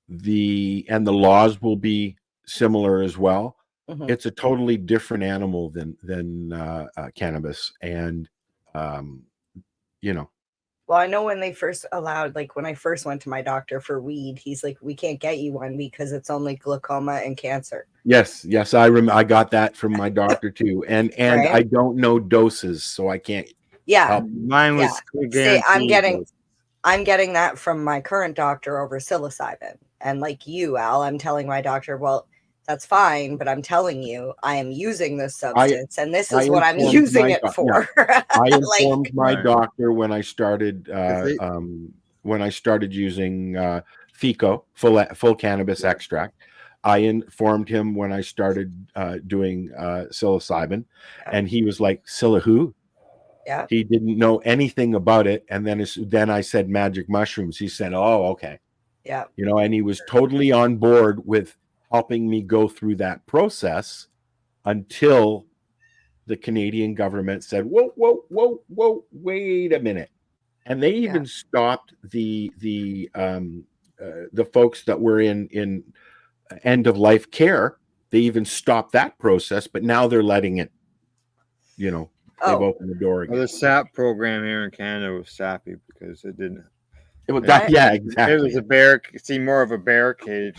the laws will be similar as well. Mhm. It's a totally different animal than cannabis, and you know. Well, I know when they first allowed, like when I first went to my doctor for weed, he's like, "We can't get you one because it's only glaucoma and cancer." Yes, I got that from my doctor too, and Right? I don't know doses, so I can't Yeah. help. Mine was See, I'm guaranteed. getting that from my current doctor over psilocybin. And like you, Al, I'm telling my doctor, well, that's fine, but I'm telling you, I am using this substance, and this is what I'm informed using my it doc- for. I Like, informed my Right. doctor when I started using FICO, full cannabis extract. I informed him when I started doing psilocybin, and he was like, "Psila who?" yeah, He didn't know anything about it, and then I said magic mushrooms. He said, "Oh, okay." yeah. And he was totally on board with helping me go through that process until the Canadian government said, whoa, wait a minute. And they even stopped the folks that were in end of life care. They even stopped that process, but now they're letting it, they've opened the door again. Well, the SAP program here in Canada was sappy because it didn't. Exactly. It was more of a barricade.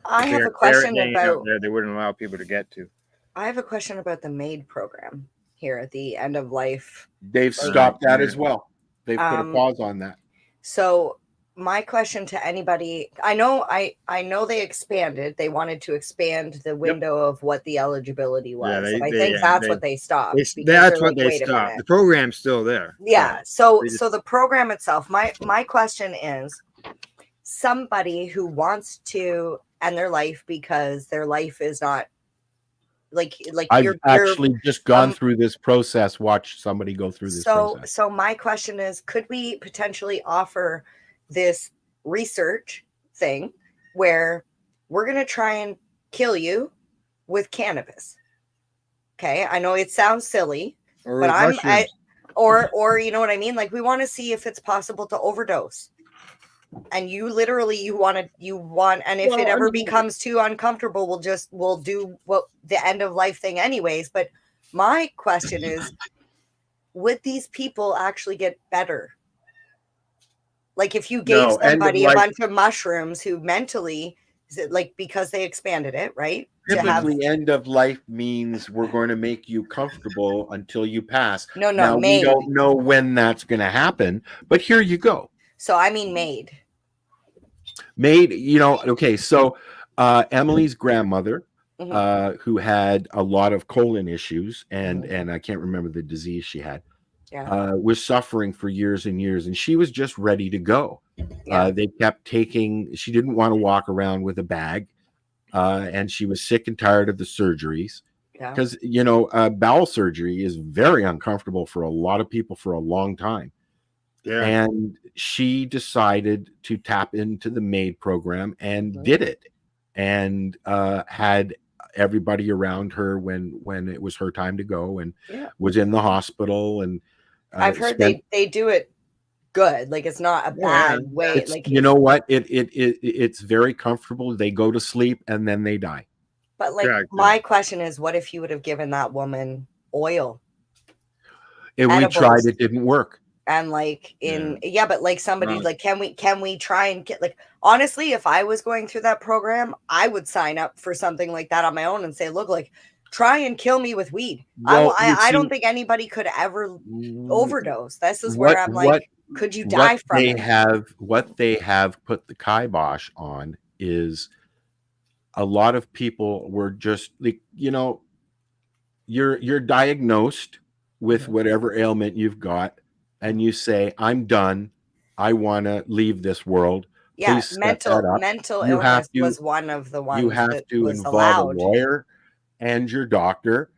I have a question about there. They wouldn't allow people to get to. I have a question about the MAID program here at the end of life. They've stopped that as well. They've put a pause on that. So my question to anybody, I know they expanded. They wanted to expand the window of what the eligibility was. Yeah, and I think that's what they stopped. That's what they stopped. The program's still there. Yeah. So the program itself, my question is, somebody who wants to end their life because their life is not like I've actually just gone through this process, watched somebody go through this process. So my question is, could we potentially offer this research thing where we're going to try and kill you with cannabis? Okay. I know it sounds silly, but or you know what I mean? Like, we want to see if it's possible to overdose. And you want, and if it ever becomes too uncomfortable, we'll do what the end of life thing anyways. But my question is, would these people actually get better? Like, if you gave somebody a bunch of mushrooms who mentally, is it like, because they expanded it, right? Typically, end of life means we're going to make you comfortable until you pass. No, now, we don't know when that's going to happen, but here you go. So I mean, MAID, okay. So Emily's grandmother, who had a lot of colon issues, and I can't remember the disease she had, was suffering for years and years, and she was just ready to go. They kept she didn't want to walk around with a bag, and she was sick and tired of the surgeries. Because bowel surgery is very uncomfortable for a lot of people for a long time. Yeah. And she decided to tap into the MAID program and did it, and had everybody around her when it was her time to go, and was in the hospital. And I've heard they do it good. Like, it's not a bad way. Like, you know what? It's very comfortable. They go to sleep and then they die. But my question is, what if you would have given that woman oil? We tried, it didn't work. And like but like somebody like, can we try and get, like, honestly, if I was going through that program, I would sign up for something like that on my own and say, look, like, try and kill me with weed. Well, I don't think anybody could ever overdose. This is where I'm like, could you die from it? What they have put the kibosh on is a lot of people were just like, you're diagnosed with whatever ailment you've got, and you say, I'm done. I want to leave this world. Yeah, mental illness was one of the ones. You have to involve a lawyer and your doctor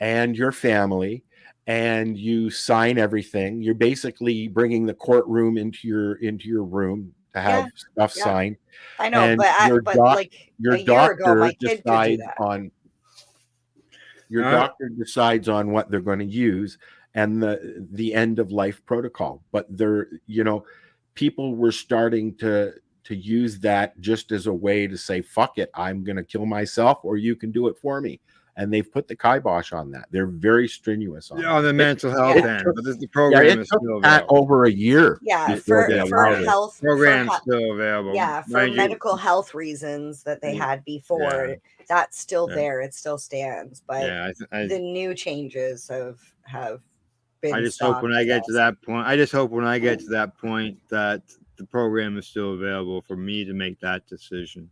and your family, and you sign everything. You're basically bringing the courtroom into your room to have stuff signed. I know, and your doctor decides on what they're going to use and the end of life protocol. But people were starting to to use that just as a way to say, fuck it, I'm going to kill myself, or you can do it for me. And they've put the kibosh on that. They're very strenuous on on the mental health end, but the it program is took still Pat available. over a year. Yeah, before for they allowed it. health Program's for, still available. yeah, for Mind you, medical health reasons that they had before, that's still Yeah. there. It still stands, but yeah, the new changes have been. I just hope when I get to that point. I just hope when I get to that point that the program is still available for me to make that decision.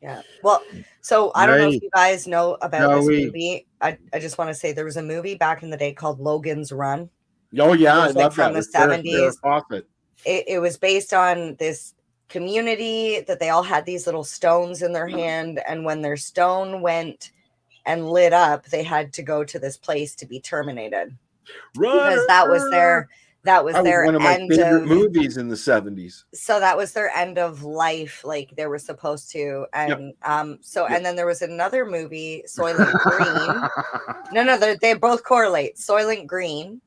Yeah. Well, so I don't know if Right. you guys know about No, this we- movie. I just want to say there was a movie back in the day called Logan's Run. Oh yeah, It I was, like, love from that. the with Farrah 70s. Fawcett. It was based on this community that they all had these little stones in their hand, and when their stone went and lit up, they had to go to this place to be terminated because that was their That was one of my end favorite of movies in the 70s. so that was their end of life, like they were supposed to. And and then there was another movie, Soylent Green. No, they both correlate. Soylent Green.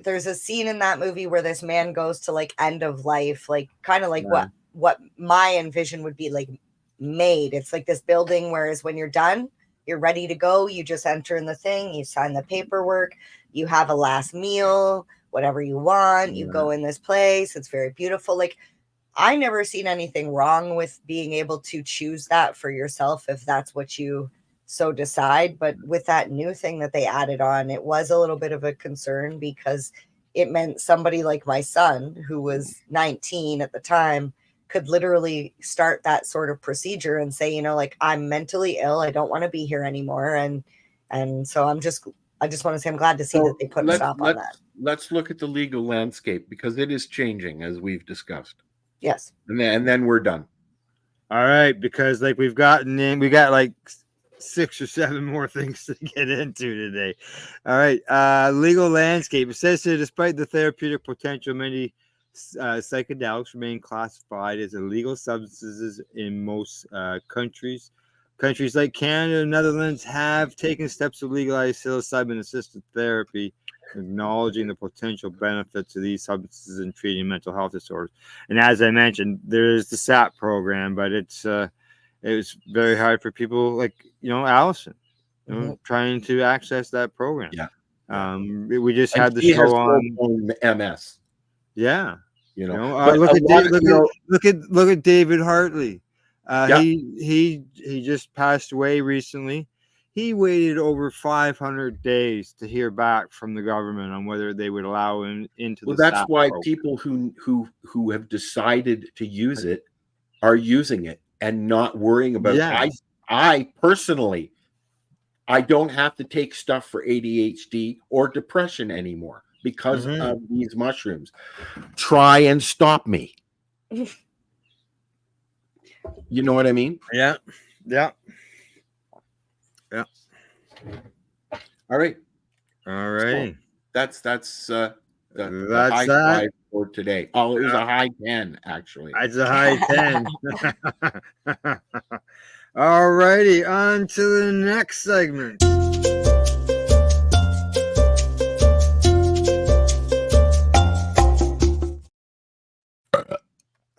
There's a scene in that movie where this man goes to like end of life, like kind of like what my envision would be like made. It's like this building, whereas when you're done, you're ready to go. You just enter in the thing, you sign the paperwork, you have a last meal, whatever you want, you go in this place. It's very beautiful. Like, I never seen anything wrong with being able to choose that for yourself if that's what you so decide. But with that new thing that they added on, it was a little bit of a concern because it meant somebody like my son, who was 19 at the time, could literally start that sort of procedure and say, you know, like, I'm mentally ill, I don't want to be here anymore. And so I just want to say I'm glad to see that they put a stop on that. Let's look at the legal landscape because it is changing, as we've discussed. Yes. And then we're done. All right, because like we got like 6 or 7 more things to get into today. All right, legal landscape. It says here, despite the therapeutic potential, many psychedelics remain classified as illegal substances in most countries. Countries like Canada and Netherlands have taken steps to legalize psilocybin-assisted therapy, acknowledging the potential benefits of these substances in treating mental health disorders. And as I mentioned, there is the SAP program, but it was very hard for people like, Allison, trying to access that program. Yeah. We just had the show on MS. Yeah. Look at David Hartley. He just passed away recently. He waited over 500 days to hear back from the government on whether they would allow him into the that's SAP why program. people who have decided to use it are using it and not worrying about it. I personally, I don't have to take stuff for ADHD or depression anymore because of these mushrooms. Try and stop me. You know what I mean? Yeah. All right. So that's the high that. 5 for today. Oh, it was a high 10 actually. It's a high 10. All righty, on to the next segment.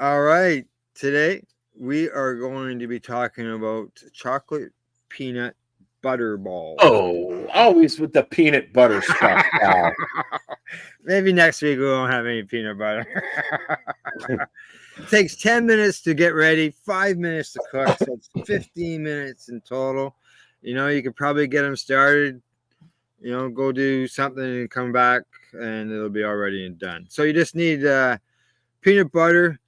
All right, today we are going to be talking about chocolate peanut butter balls. Oh, always with the peanut butter stuff. Maybe next week we won't have any peanut butter. It takes 10 minutes to get ready, 5 minutes to cook, so it's 15 minutes in total. You could probably get them started, go do something and come back and it'll be all ready and done. So you just need peanut butter,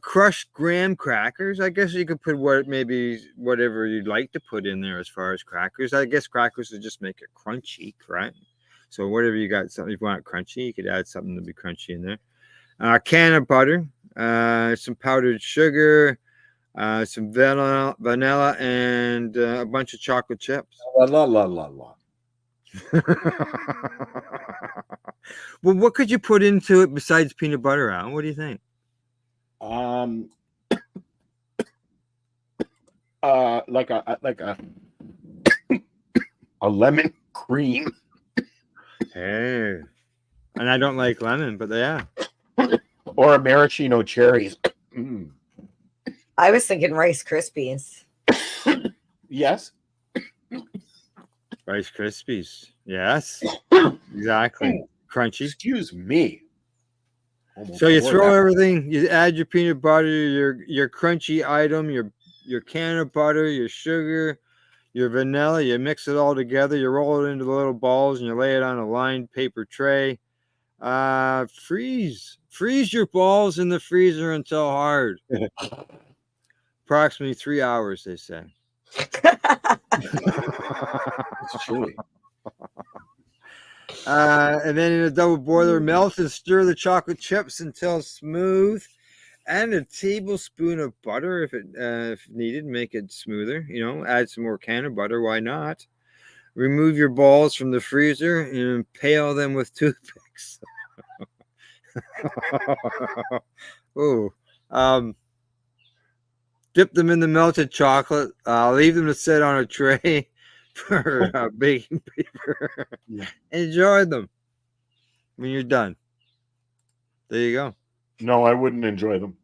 crushed graham crackers. I guess you could put whatever you'd like to put in there as far as crackers. I guess crackers would just make it crunchy, correct? So whatever you got, something if you want it crunchy, you could add something to be crunchy in there. A can of butter, some powdered sugar, some vanilla, and a bunch of chocolate chips. La. Well, what could you put into it besides peanut butter, Al? What do you think? Like a lemon cream. Hey, and I don't like lemon, but yeah. Or a maraschino cherries. Mm. I was thinking Rice Krispies. Yes. Rice Krispies. Yes. Exactly. Crunchy. Excuse me. Almost So you swore throw that. everything, you add your peanut butter, your crunchy item, your can of butter, your sugar, your vanilla, you mix it all together, you roll it into the little balls and you lay it on a lined paper tray. Freeze your balls in the freezer until hard. Approximately 3 hours, they say. It's chilly. And then in a double boiler, melt and stir the chocolate chips until smooth. Add a tablespoon of butter if needed, make it smoother. Add some more can of butter. Why not? Remove your balls from the freezer and impale them with toothpicks. Oh, dip them in the melted chocolate. Leave them to sit on a tray for baking paper. Yeah. Enjoy them when you're done. There you go. No, I wouldn't enjoy them.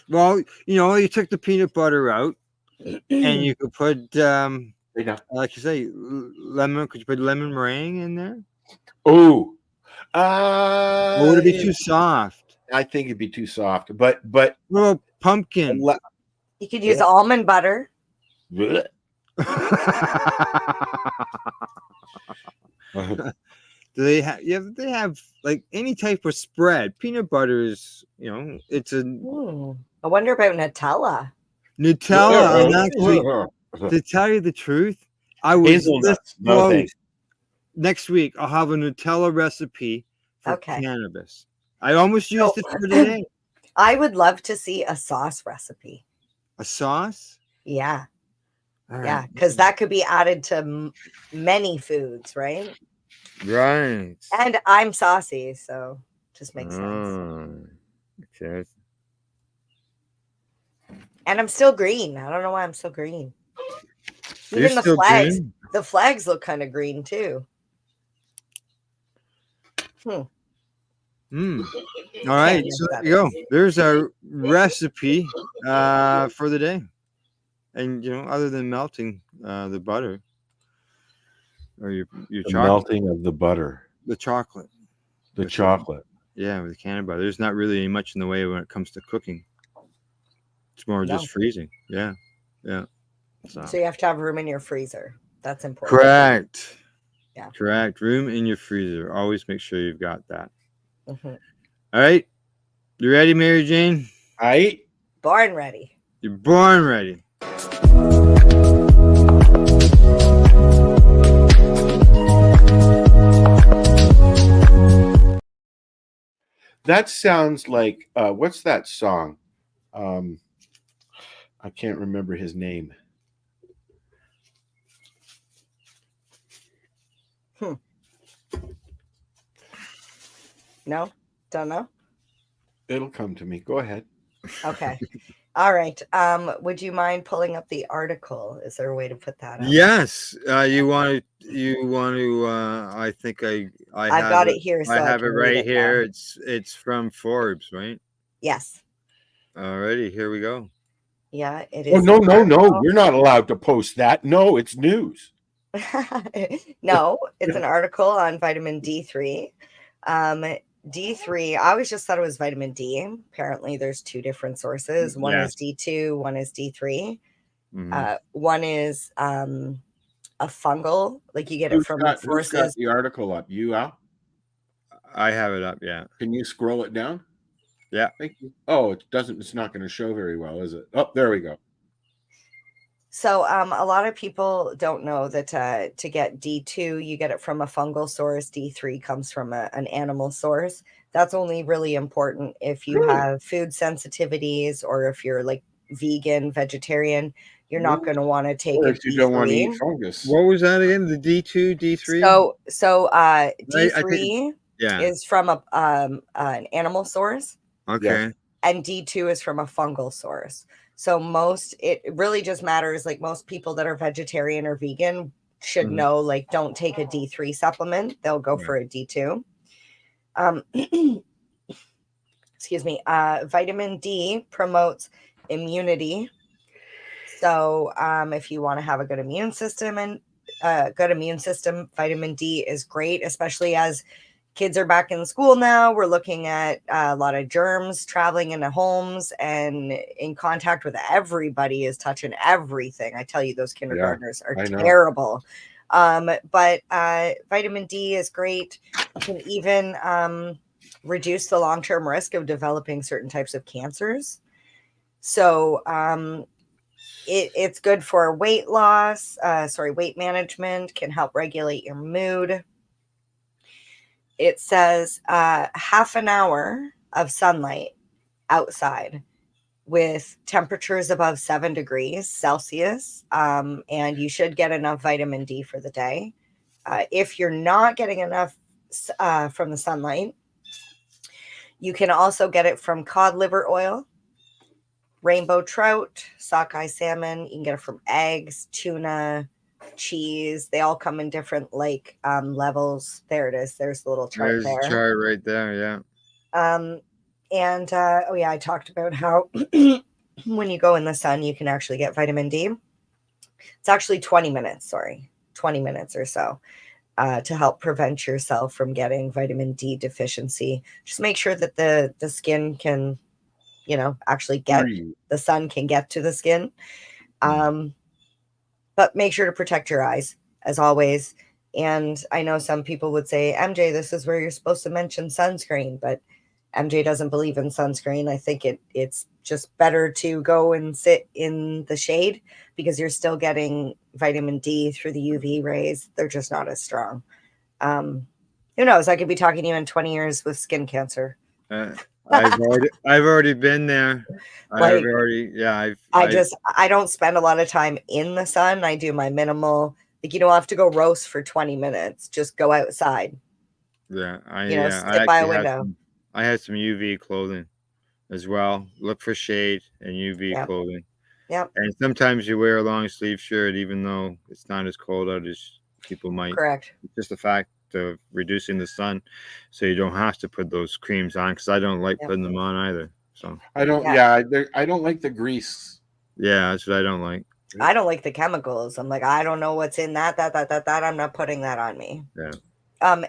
Well, you took the peanut butter out, and you could put, like you say, lemon. Could you put lemon meringue in there? Oh, Or would it be too soft? I think it'd be too soft. But What about pumpkin? You could use almond butter. Do they have? Yeah, they have like any type of spread. Peanut butter is, it's a I wonder about Nutella. Nutella. And actually, to tell you the truth, I was Hazelnuts. No thanks. Next week I'll have a Nutella recipe for Okay. cannabis. I almost used it for today. I would love to see a sauce recipe. A sauce? Yeah. All Yeah, right. because that could be added to many foods, right? Right. And I'm saucy, so just makes sense. Oh, okay. And I'm still green. I don't know why I'm still green. You're Even the still flags, green? the flags look kind of green too. All right, so there you go. There's our recipe for the day. And other than melting the butter or your The chocolate, melting of the butter, the chocolate, the chocolate. yeah, with the can of butter. There's not really much in the way when it comes to cooking. It's more just freezing. Yeah. So you have to have room in your freezer. That's important. Correct. Yeah. Correct. Room in your freezer. Always make sure you've got that. Mm-hmm. All right. You ready, Mary Jane? Born ready. You're born ready. That sounds like what's that song? I can't remember his name. No? Don't know? It'll come to me. Go ahead. Okay. All right. Would you mind pulling up the article? Is there a way to put that up? Yes. You want to I think I've got it here. So I have it right here. Now. It's from Forbes, right? Yes. Alrighty, here we go. Yeah, it is. Oh no. You're not allowed to post that. No, it's news. No, it's an article on vitamin D3. D3, I always just thought it was vitamin D. Apparently, there's two different sources. One is D2, one is D3. Mm-hmm. One is a fungal, like you get it from sources. Who's got the article up? You, Al? I have it up, yeah. Can you scroll it down? Yeah. Thank you. Oh, it's not going to show very well, is it? Oh, there we go. So a lot of people don't know that to get D2, you get it from a fungal source. D3 comes from an animal source. That's only really important if you have food sensitivities or if you're like vegan, vegetarian. You're not going to want to take it. You don't want to eat fungus. What was that again? The D2, D3? So D3 is from an animal source. Okay. Yes. And D2 is from a fungal source. So it really just matters, like most people that are vegetarian or vegan should know, like, don't take a D3 supplement. They'll go for a D2. Excuse vitamin D promotes immunity. So if you want to have a good immune system vitamin D is great, especially as kids are back in school now. We're looking at a lot of germs traveling into homes and in contact with everybody is touching everything. I tell you, those kindergartners are terrible. But vitamin D is great. You can even reduce the long-term risk of developing certain types of cancers. So it's good for weight loss, weight management, can help regulate your mood. It says half an hour of sunlight outside with temperatures above 7 degrees Celsius, and you should get enough vitamin D for the day. If you're not getting enough from the sunlight, you can also get it from cod liver oil, rainbow trout, sockeye salmon. You can get it from eggs, tuna, cheese. They all come in different levels. There it is. There's the little chart there. Chart right there. Yeah. I talked about how when you go in the sun, you can actually get vitamin D. It's actually 20 minutes or so to help prevent yourself from getting vitamin D deficiency. Just make sure that the skin can, actually get the sun can get to the skin. But make sure to protect your eyes as always. And I know some people would say, MJ, this is where you're supposed to mention sunscreen, but MJ doesn't believe in sunscreen. I think it's just better to go and sit in the shade because you're still getting vitamin D through the UV rays. They're just not as strong. Who knows? I could be talking to you in 20 years with skin cancer. I've already been there. I don't spend a lot of time in the sun. I do my minimal, you don't have to go roast for 20 minutes. Just go outside. Yeah. Sit by a window. I had some UV clothing as well. Look for shade and UV clothing. Yep. And sometimes you wear a long sleeve shirt, even though it's not as cold out as people might. Correct. It's just the fact of reducing the sun, so you don't have to put those creams on. Because I don't like putting them on either. So I don't. Yeah, I don't like the grease. Yeah, that's what I don't like. I don't like the chemicals. I'm like, I don't know what's in that. I'm not putting that on me. Yeah.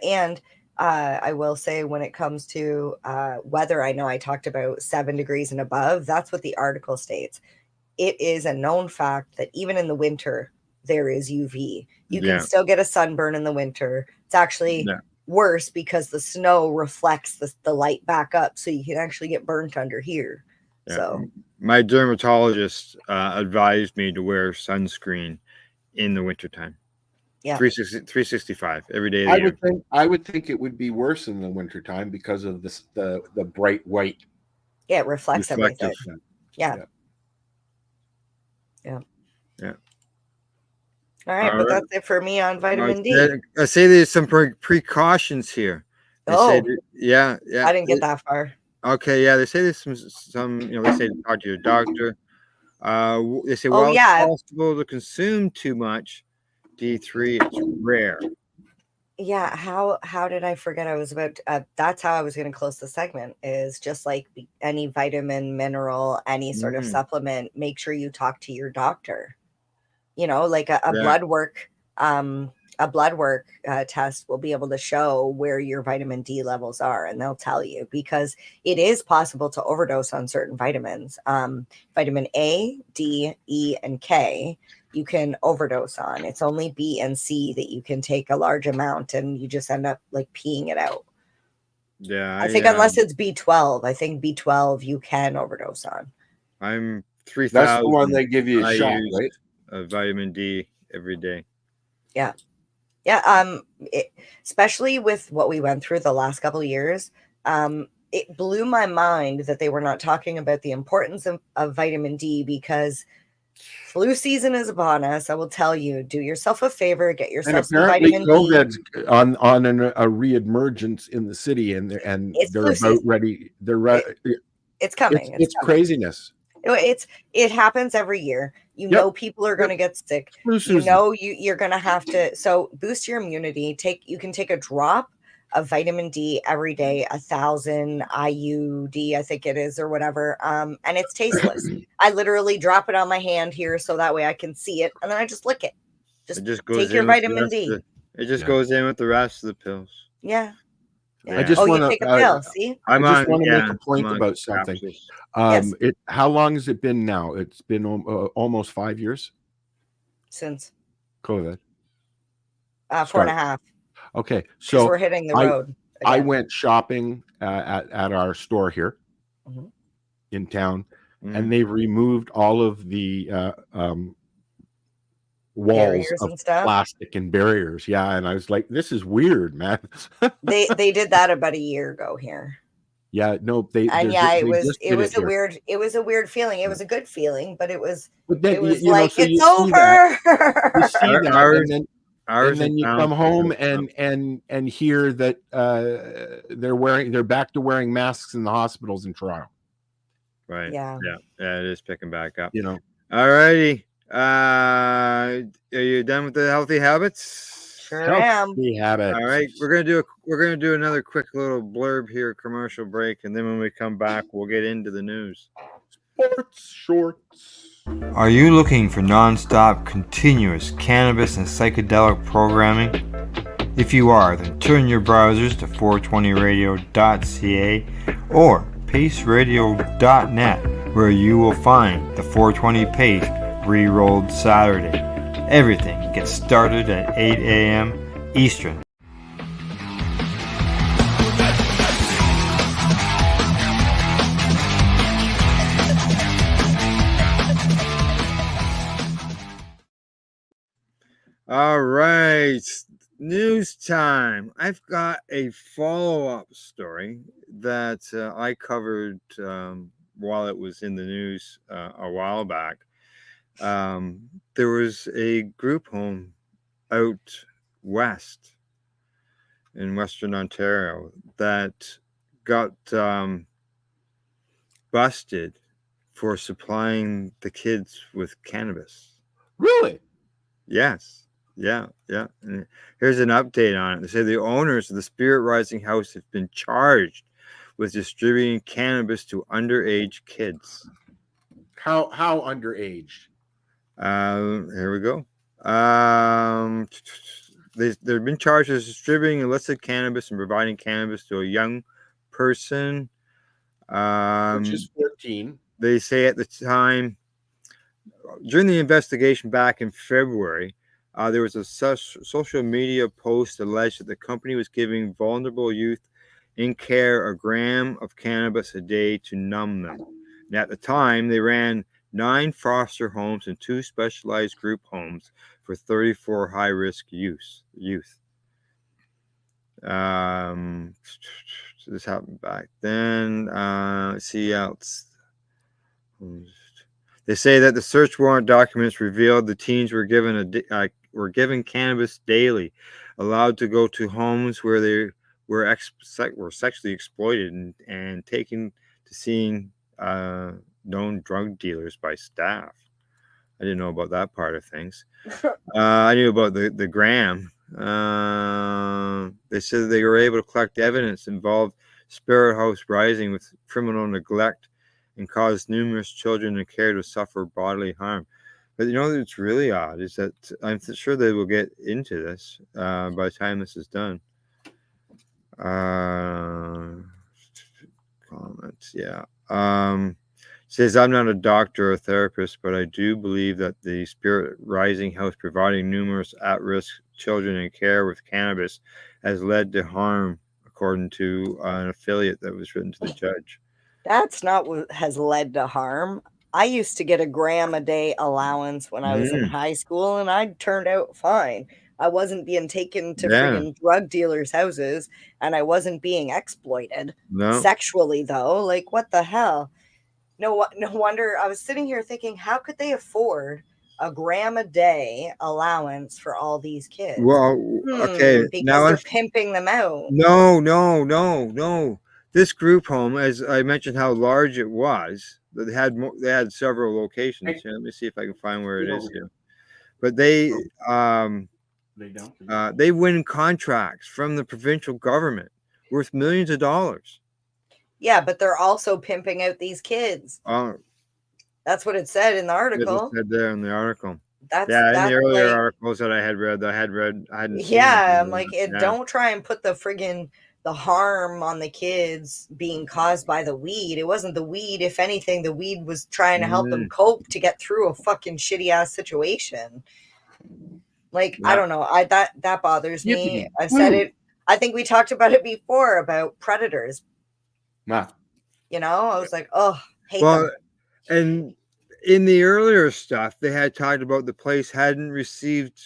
And I will say when it comes to weather, I know I talked about 7 degrees and above. That's what the article states. It is a known fact that even in the winter, there is UV. You can still get a sunburn in the winter. It's actually worse because the snow reflects the light back up. So you can actually get burnt under here. Yeah. So my dermatologist advised me to wear sunscreen in the wintertime. Yeah. 365 every day. I would think it would be worse in the wintertime because of this the bright white. Yeah, it reflects everything. Yeah. All right, but that's it for me on vitamin D. I say there's some precautions here. I didn't get that far. Okay, yeah, they say there's some they say talk to your doctor. They say it's possible to consume too much D3. It's rare. Yeah, how did I forget I was about that's how I was going to close the segment, is just like any vitamin, mineral, any sort of supplement, make sure you talk to your doctor. Like a blood work test will be able to show where your vitamin D levels are, and they'll tell you, because it is possible to overdose on certain vitamins. Vitamin A, D, E, and K, you can overdose on. It's only B and C that you can take a large amount and you just end up peeing it out. Yeah. I think unless it's B12, I think B12 you can overdose on. I'm 3,000. That's the one they give you a shot, right? Vitamin D every day. Yeah. Especially with what we went through the last couple of years, it blew my mind that they were not talking about the importance of vitamin D, because flu season is upon us. I will tell you, do yourself a favor, get yourself some vitamin COVID's D. on a reemergence in the city, and they're about ready. They're ready. It's coming. It's coming. Craziness. It happens every year. People are going to get sick. You're going to have to. So boost your immunity. You can take a drop of vitamin D every day, 1,000 IUD, I think it is, or whatever. And it's tasteless. I literally drop it on my hand here so that way I can see it, and then I just lick it. It just goes take your in with the vitamin rest of D. the- It just goes in with the rest of the pills. Yeah. Yeah. I just Oh, want you to. take a pill. See? I I'm just on. want to Yeah, make a point I'm on about something. capsules. Yes. How long has it been now? It's been almost 5 years. Since COVID. 4.5. Okay, 'Cause so we're hitting the I- road. I again. went shopping at our store here Mhm. in town, Mhm. and they've removed all of the walls Barriers of and stuff. plastic and barriers. Yeah, and I was like, "This is weird, man." They did that about a year ago here. Yeah, no, they And they're yeah, ju- it they was just it did was a here. weird feeling. It was a good feeling, but it was But then, it was you know, like so you it's see that, over. you see that, Ours- and Ours then in you town come for home good stuff. and hear that they're back to wearing masks in the hospitals in Toronto. Right. Yeah. Yeah. It is picking back up. You know, All righty. Are you done with the healthy habits? Sure am. healthy habits. All right, we're gonna do another quick little blurb here, commercial break, and then when we come back, we'll get into the news. Sports shorts. Are you looking for non-stop, continuous cannabis and psychedelic programming? If you are, then turn your browsers to 420radio.ca or paceradio.net, where you will find the 420 Pace Re-Rolled Saturday. Everything gets started at 8 a.m. Eastern. All right, news time. I've got a follow-up story that I covered while it was in the news a while back. There was a group home out west in Western Ontario that got busted for supplying the kids with cannabis. Really? Yes. Yeah. And here's an update on it. They say the owners of the Spirit Rising House have been charged with distributing cannabis to underage kids. How underage? Here we go. They've been charged with distributing illicit cannabis and providing cannabis to a young person. Which is 14. They say at the time, during the investigation back in February, there was a social media post alleged that the company was giving vulnerable youth in care a gram of cannabis a day to numb them. And at the time, they ran 9 foster homes and 2 specialized group homes for 34 high-risk youth. So this happened back then. Let's see else. They say that the search warrant documents revealed the teens were given cannabis daily, allowed to go to homes where they were sexually exploited and taken to seeing known drug dealers by staff. I didn't know about that part of things. I knew about the gram. They said they were able to collect evidence involved Spirit House Rising with criminal neglect and caused numerous children in care to suffer bodily harm. But you know what's really odd is that I'm sure they will get into this by the time this is done. Comments, yeah. Says, I'm not a doctor or a therapist, but I do believe that the Spirit Rising House providing numerous at-risk children in care with cannabis has led to harm, according to an affiliate that was written to the judge. That's not what has led to harm. I used to get a gram a day allowance when I was in high school, and I turned out fine. I wasn't being taken to friggin' drug dealers' houses, and I wasn't being exploited sexually, though. Like, what the hell? No wonder. I was sitting here thinking, how could they afford a gram a day allowance for all these kids? Well, okay. Because now they're pimping them out. No. This group home, as I mentioned, how large it was. They had several locations. Here, let me see if I can find where it is here. But they They don't. They win contracts from the provincial government worth millions of dollars. Yeah, but they're also pimping out these kids. That's what it said in the article. It said there in the article. That's in the earlier like, articles that I hadn't seen yeah, I'm like, yeah. don't try and put the harm on the kids being caused by the weed. It wasn't the weed. If anything, the weed was trying to help them cope to get through a fucking shitty ass situation. Like, I don't know. That bothers me. I've said it. I think we talked about it before about predators. Nah. You know, I was like, oh, hate them. And in the earlier stuff, they had talked about the place hadn't received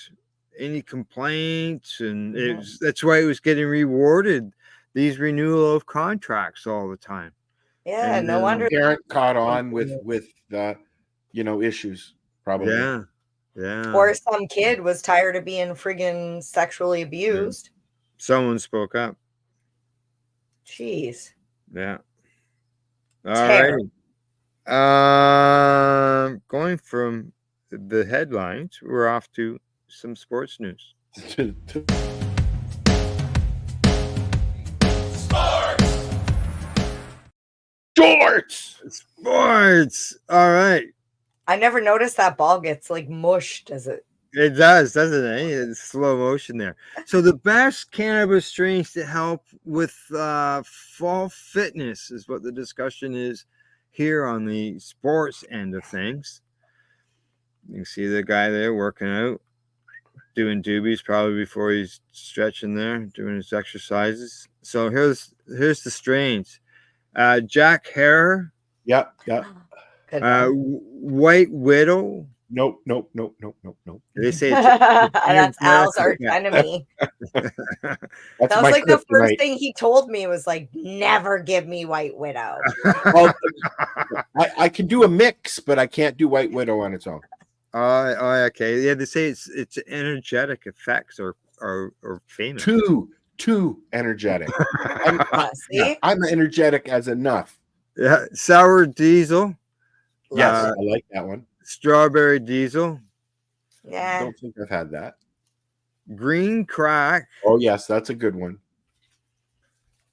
any complaints, and that's why it was getting rewarded these renewal of contracts all the time. Yeah, and no wonder parent caught on with issues probably. Yeah. Or some kid was tired of being friggin' sexually abused. Someone spoke up. Jeez. Yeah. All right. Going from the headlines, we're off to some sports news. Sports. All right. I never noticed that ball gets like mushed as it. It does, doesn't it? It's slow motion there. So the best cannabis strains to help with fall fitness is what the discussion is here on the sports end of things. You can see the guy there working out, doing doobies probably before he's stretching there, doing his exercises. So here's the strains. Jack Herer. Yeah. White Widow. Nope. They say that's Al's arch enemy. That was like the first thing he told me was like, never give me White Widow. Well, I can do a mix, but I can't do White Widow on its own. Okay. Yeah, they say it's energetic effects or famous. Too energetic. I'm energetic as enough. Yeah, sour diesel. Yes, I like that one. Strawberry diesel. Yeah. I don't think I've had that. Green crack. Oh, yes, that's a good one.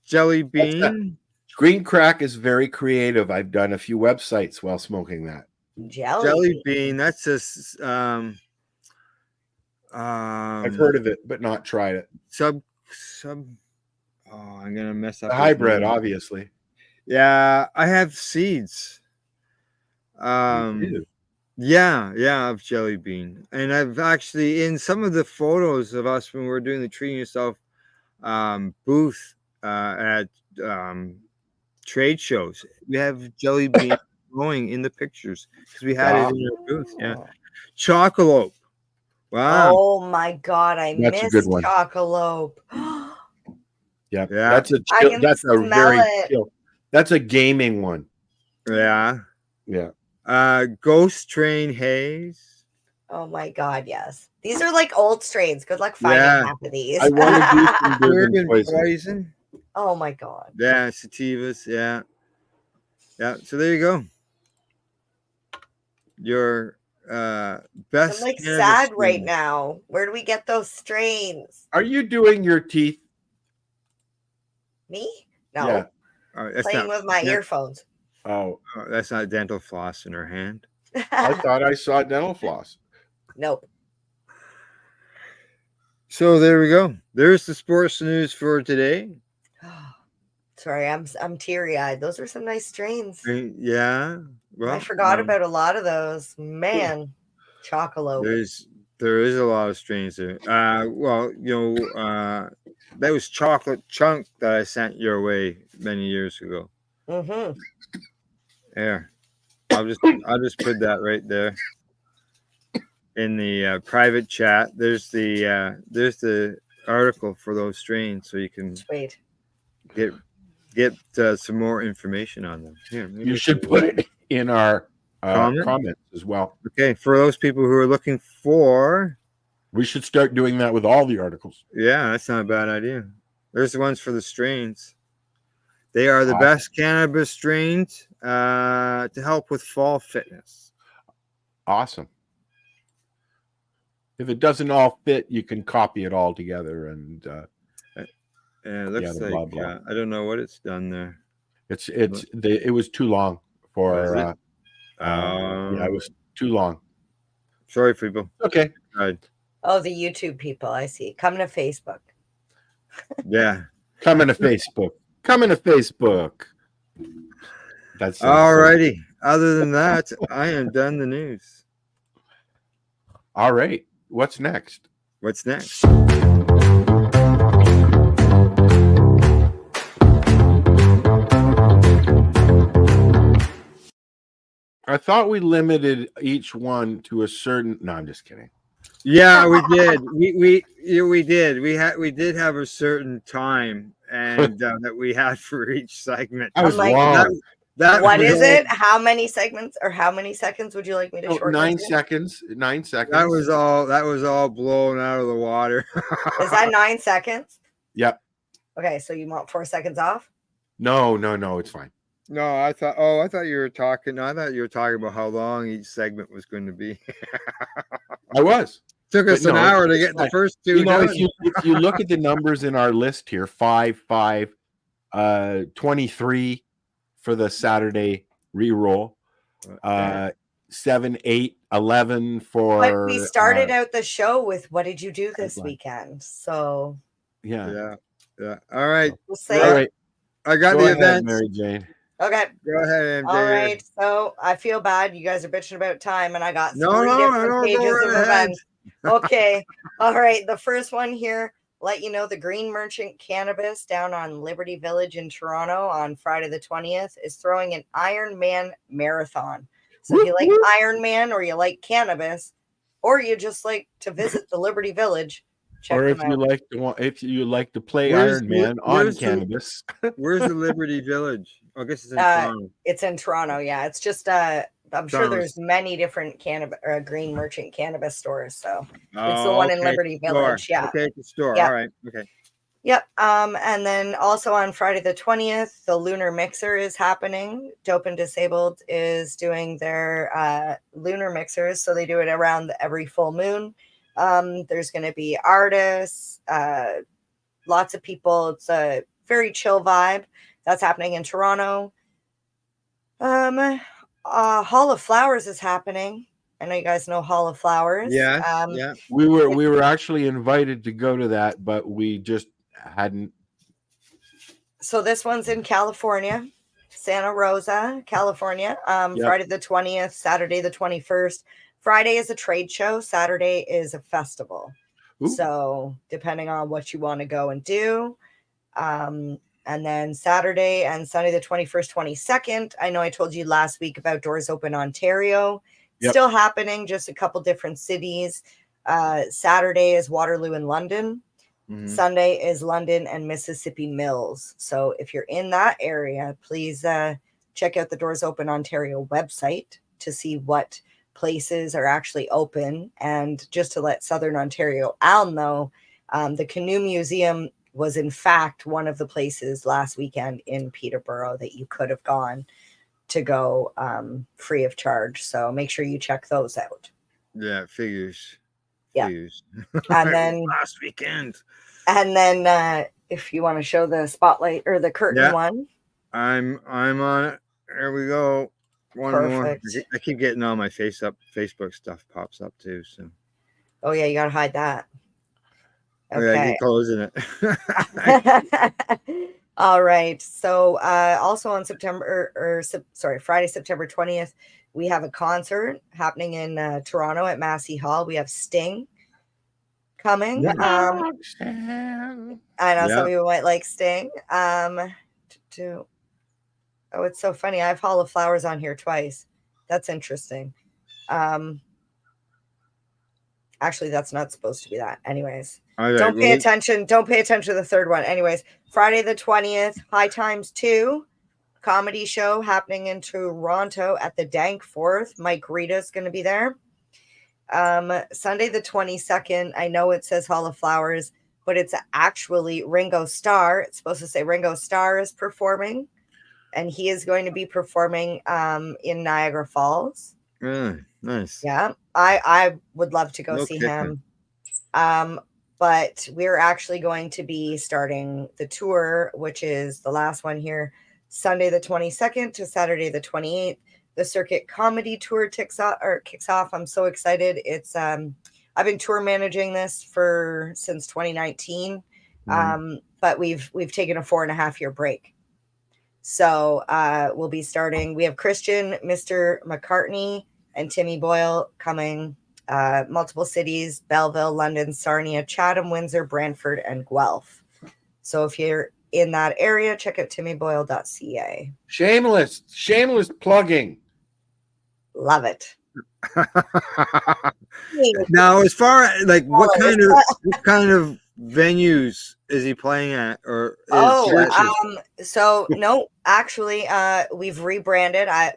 Jelly bean. Green crack is very creative. I've done a few websites while smoking that. Jelly bean. That's just I've heard of it, but not tried it. I'm gonna mess up the hybrid, obviously. Yeah, I have seeds. Of jelly bean, and I've actually in some of the photos of us when we're doing the Treating Yourself booth at trade shows, we have jelly bean going in the pictures because we had it in our booth. Yeah, Chocolate. Wow. Oh my god, that's missed a good one. Chocolate. Yeah, that's a very chill. That's a gaming one. Yeah. Ghost Train Haze. Oh my god, yes. These are like old strains. Good luck finding half of these. I want to do some Bourbon Poison. Oh my god. Yeah, sativas. Yeah. So there you go. Your best. I'm like sad right now. Where do we get those strains? Are you doing your teeth? Me? No. Yeah. Playing with my earphones. Oh, that's not dental floss in her hand. I thought I saw dental floss. Nope. So there we go. There's the sports news for today. Sorry, I'm teary-eyed. Those are some nice strains. Yeah. Well, I forgot about a lot of those. Man, chocolate. There is a lot of strains there. That was Chocolate Chunk that I sent your way many years ago. Mm-hmm. There. I'll just put that right there in the private chat. There's the article for those strains, so you can get some more information on them. Here, you should put it in our comments as well. Okay, for those people who are looking for, we should start doing that with all the articles. Yeah, that's not a bad idea. There's the ones for the strains. They are the best cannabis strains to help with fall fitness. Awesome. If it doesn't all fit, you can copy it all together, and Yeah, it looks the like blah, blah. I don't know what it's done there. it was too long for. Is it? Yeah, it was too long. Sorry, people. Okay. Right. Oh, the YouTube people. I see. Come to Facebook. Yeah. Coming to Facebook. Coming to Facebook. That's All righty. Other than that, I am done the news. All right. What's next? What's next? I thought we limited each one to a certain. No, I'm just kidding. Yeah, we did. We did. We did have a certain time and that we had for each segment. I was like, wrong. What is it? How many segments or how many seconds would you like me to shorten? 9 seconds. 9 seconds. That was all blown out of the water. Is that 9 seconds? Yep. Okay, so you want 4 seconds off? No, it's fine. No, I thought you were talking. No, I thought you were talking about how long each segment was going to be. I was. Took us an hour to get the first two. You know, if you look at the numbers in our list here, 5, 23 for the Saturday re-roll, 7, 8, 11 for. But we started out the show with "What did you do this weekend?" So yeah. All right. We'll say all right. I got the event, Mary Jane. Okay. Go ahead, MJ. All right. So I feel bad. You guys are bitching about time, and I got 3 No, different pages go of ahead. events. Okay. All right. The first one here, let you know the Green Merchant Cannabis down on Liberty Village in Toronto on Friday the 20th is throwing an Ironman marathon. So if you like Ironman or you like cannabis, or you just like to visit the Liberty Village, check Or them out. if you like to play Where's Iron Man on where's cannabis. Where's the Liberty Village? I guess it's in Toronto. It's in Toronto. Yeah. It's just, I'm sure there's many different Green Merchant cannabis stores. So it's the one in Liberty Village. Yeah. Okay, the store. Yeah. All right. Okay. Yep. And then also on Friday the 20th, the Lunar Mixer is happening. Dope and Disabled is doing their lunar mixers. So they do it around every full moon. There's going to be artists, lots of people. It's a very chill vibe. That's happening in Toronto. Hall of Flowers is happening. I know you guys know Hall of Flowers. Yeah. Yeah. We were actually invited to go to that, but we just hadn't. So this one's in California, Santa Rosa, California. Friday the 20th, Saturday the 21st. Friday is a trade show. Saturday is a festival. Ooh. So depending on what you want to go and do. And then Saturday and Sunday the 21st, 22nd. I know I told you last week about Doors Open Ontario. Yep. Still happening, just a couple different cities. Saturday is Waterloo and London. Mhm. Sunday is London and Mississippi Mills. So if you're in that area, please check out the Doors Open Ontario website to see what places are actually open. And just to let Southern Ontario Al know, the Canoe Museum was in fact one of the places last weekend in Peterborough that you could have gone to go free of charge. So make sure you check those out. Yeah, figures. Yeah. Figures. And then last weekend. And then if you want to show the spotlight or the curtain one. I'm on it. There we go. One Perfect. more. I keep getting all my Facebook stuff pops up too. So. Oh yeah, you gotta hide that. Okay. Yeah, I keep closing it. All right. So also on Friday, September 20th, we have a concert happening in Toronto at Massey Hall. We have Sting coming. I know some people might like Sting. Oh, it's so funny. I have Hall of Flowers on here twice. That's interesting. Actually, that's not supposed to be that. Anyways, don't pay attention. Don't pay attention to the third one. Anyways, Friday the 20th, High Times 2 comedy show happening in Toronto at the Danforth. Mike Rita's going to be there. Sunday the 22nd, I know it says Hall of Flowers, but it's actually Ringo Starr. It's supposed to say Ringo Starr is performing, and he is going to be performing in Niagara Falls. Really nice. Yeah, I would love to go No see kidding. him. But we're actually going to be starting the tour, which is the last one here, Sunday the 22nd to Saturday the 28th. The Circuit Comedy Tour kicks off. I'm so excited. It's I've been tour managing this since 2019. But we've taken a 4.5 year break. So we'll be starting. We have Christian, Mr. McCartney, and Timmy Boyle coming. Multiple cities: Belleville, London, Sarnia, Chatham, Windsor, Brantford, and Guelph. So if you're in that area, check out timmyboyle.ca. Shameless plugging. Love it. Now, as far as like what kind of venues is he playing at, or so no, actually, we've rebranded. I've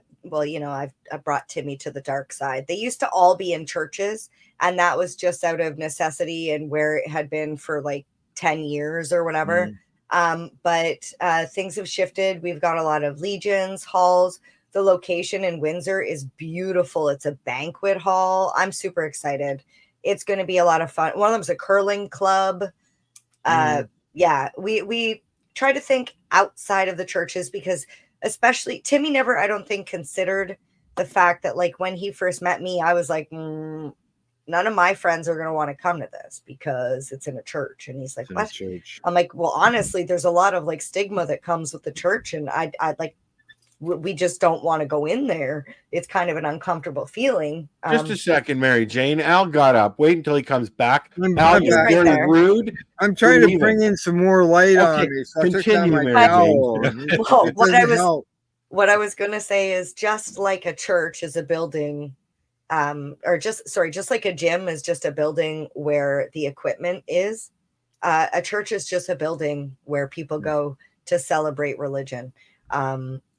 brought Timmy to the dark side. They used to all be in churches, and that was just out of necessity and where it had been for like 10 years or whatever. But things have shifted. We've got a lot of legions, halls. The location in Windsor is beautiful. It's a banquet hall. I'm super excited. It's going to be a lot of fun. One of them's a curling club. Yeah, we try to think outside of the churches, because especially Timmy never, I don't think, considered the fact that, like, when he first met me, I was like, none of my friends are going to want to come to this because it's in a church. And he's like, what? I'm like, well, honestly, there's a lot of like stigma that comes with the church. And I like, we just don't want to go in there. It's kind of an uncomfortable feeling. Just a second, Mary Jane. Al got up. Wait until he comes back. Al, you're right rude. I'm trying to bring in some more light on me. So continue, Mary Jane. Well, what I was going to say is, just like a church is a building, just like a gym is just a building where the equipment is. A church is just a building where people go to celebrate religion.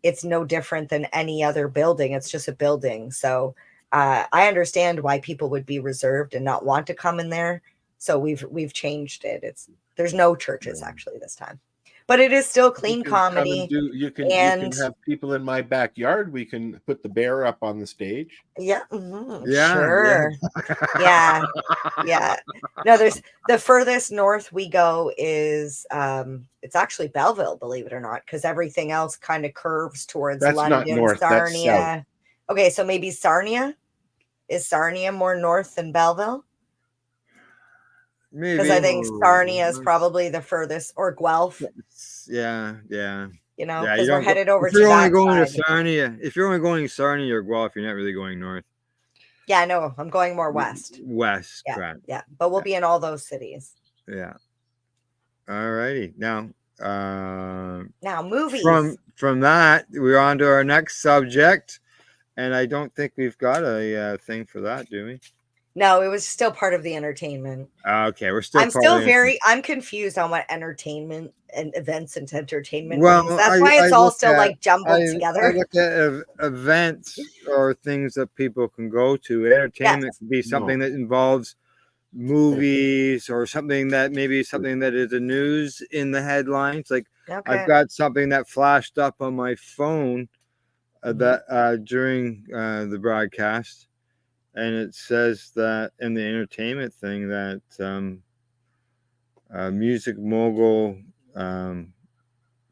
It's no different than any other building. It's just a building. So I understand why people would be reserved and not want to come in there. So we've changed it. There's no churches actually this time, but it is still clean comedy. You can have people in my backyard. We can put the bear up on the stage. Yeah. Yeah. Sure. Yeah. No, there's the furthest north we go is it's actually Belleville, believe it or not, because everything else kind of curves towards London, not north, Sarnia. that's south. Okay, so maybe Sarnia. Is Sarnia more north than Belleville? Maybe, because I think Sarnia is probably the furthest, or Guelph. Yeah. You know, because we're headed over if you're to only that going side. to Sarnia, if you're only going to Sarnia or Guelph, you're not really going north. Yeah, no, I'm going more west. West, Yeah, correct. yeah, but we'll be in all those cities. Yeah. All righty. Now movies. From that, we're on to our next subject, and I don't think we've got a thing for that, do we? No, it was still part of the entertainment. Okay, we're still. I'm confused on what entertainment and events and entertainment means. That's why it's all still like jumbled together. I look at events or things that people can go to. Entertainment could be something that involves movies or something that is the news in the headlines. Like I've got something that flashed up on my phone that during the broadcast. And it says that in the entertainment thing that music mogul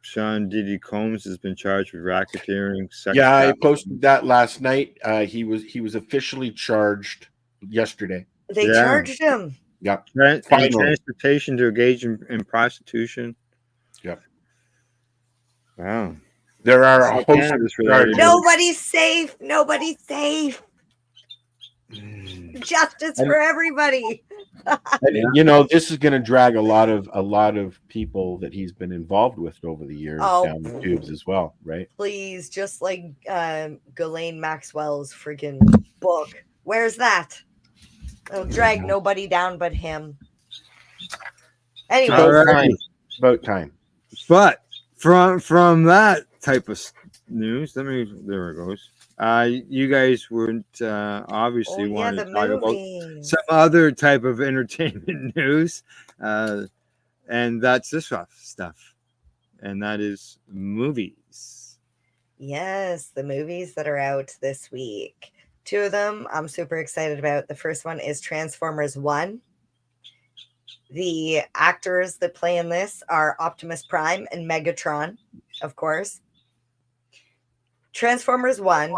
Sean Diddy Combs has been charged with racketeering. I posted that last night. He was officially charged yesterday. They charged him. Yep. Transportation to engage in prostitution. Yep. Wow. There are a host of charges. Nobody's safe. Nobody's safe. Justice for everybody. And, you know, this is going to drag a lot of people that he's been involved with over the years down the tubes as well, right? Please, just like Ghislaine Maxwell's freaking book. Where's that? It'll drag nobody down but him. Anyway, about time. But from that type of news, there it goes. You guys would obviously want to talk about some other type of entertainment news, and that's this stuff, and that is movies. Yes, the movies that are out this week. Two of them I'm super excited about. The first one is Transformers 1. The actors that play in this are Optimus Prime and Megatron, of course. Transformers 1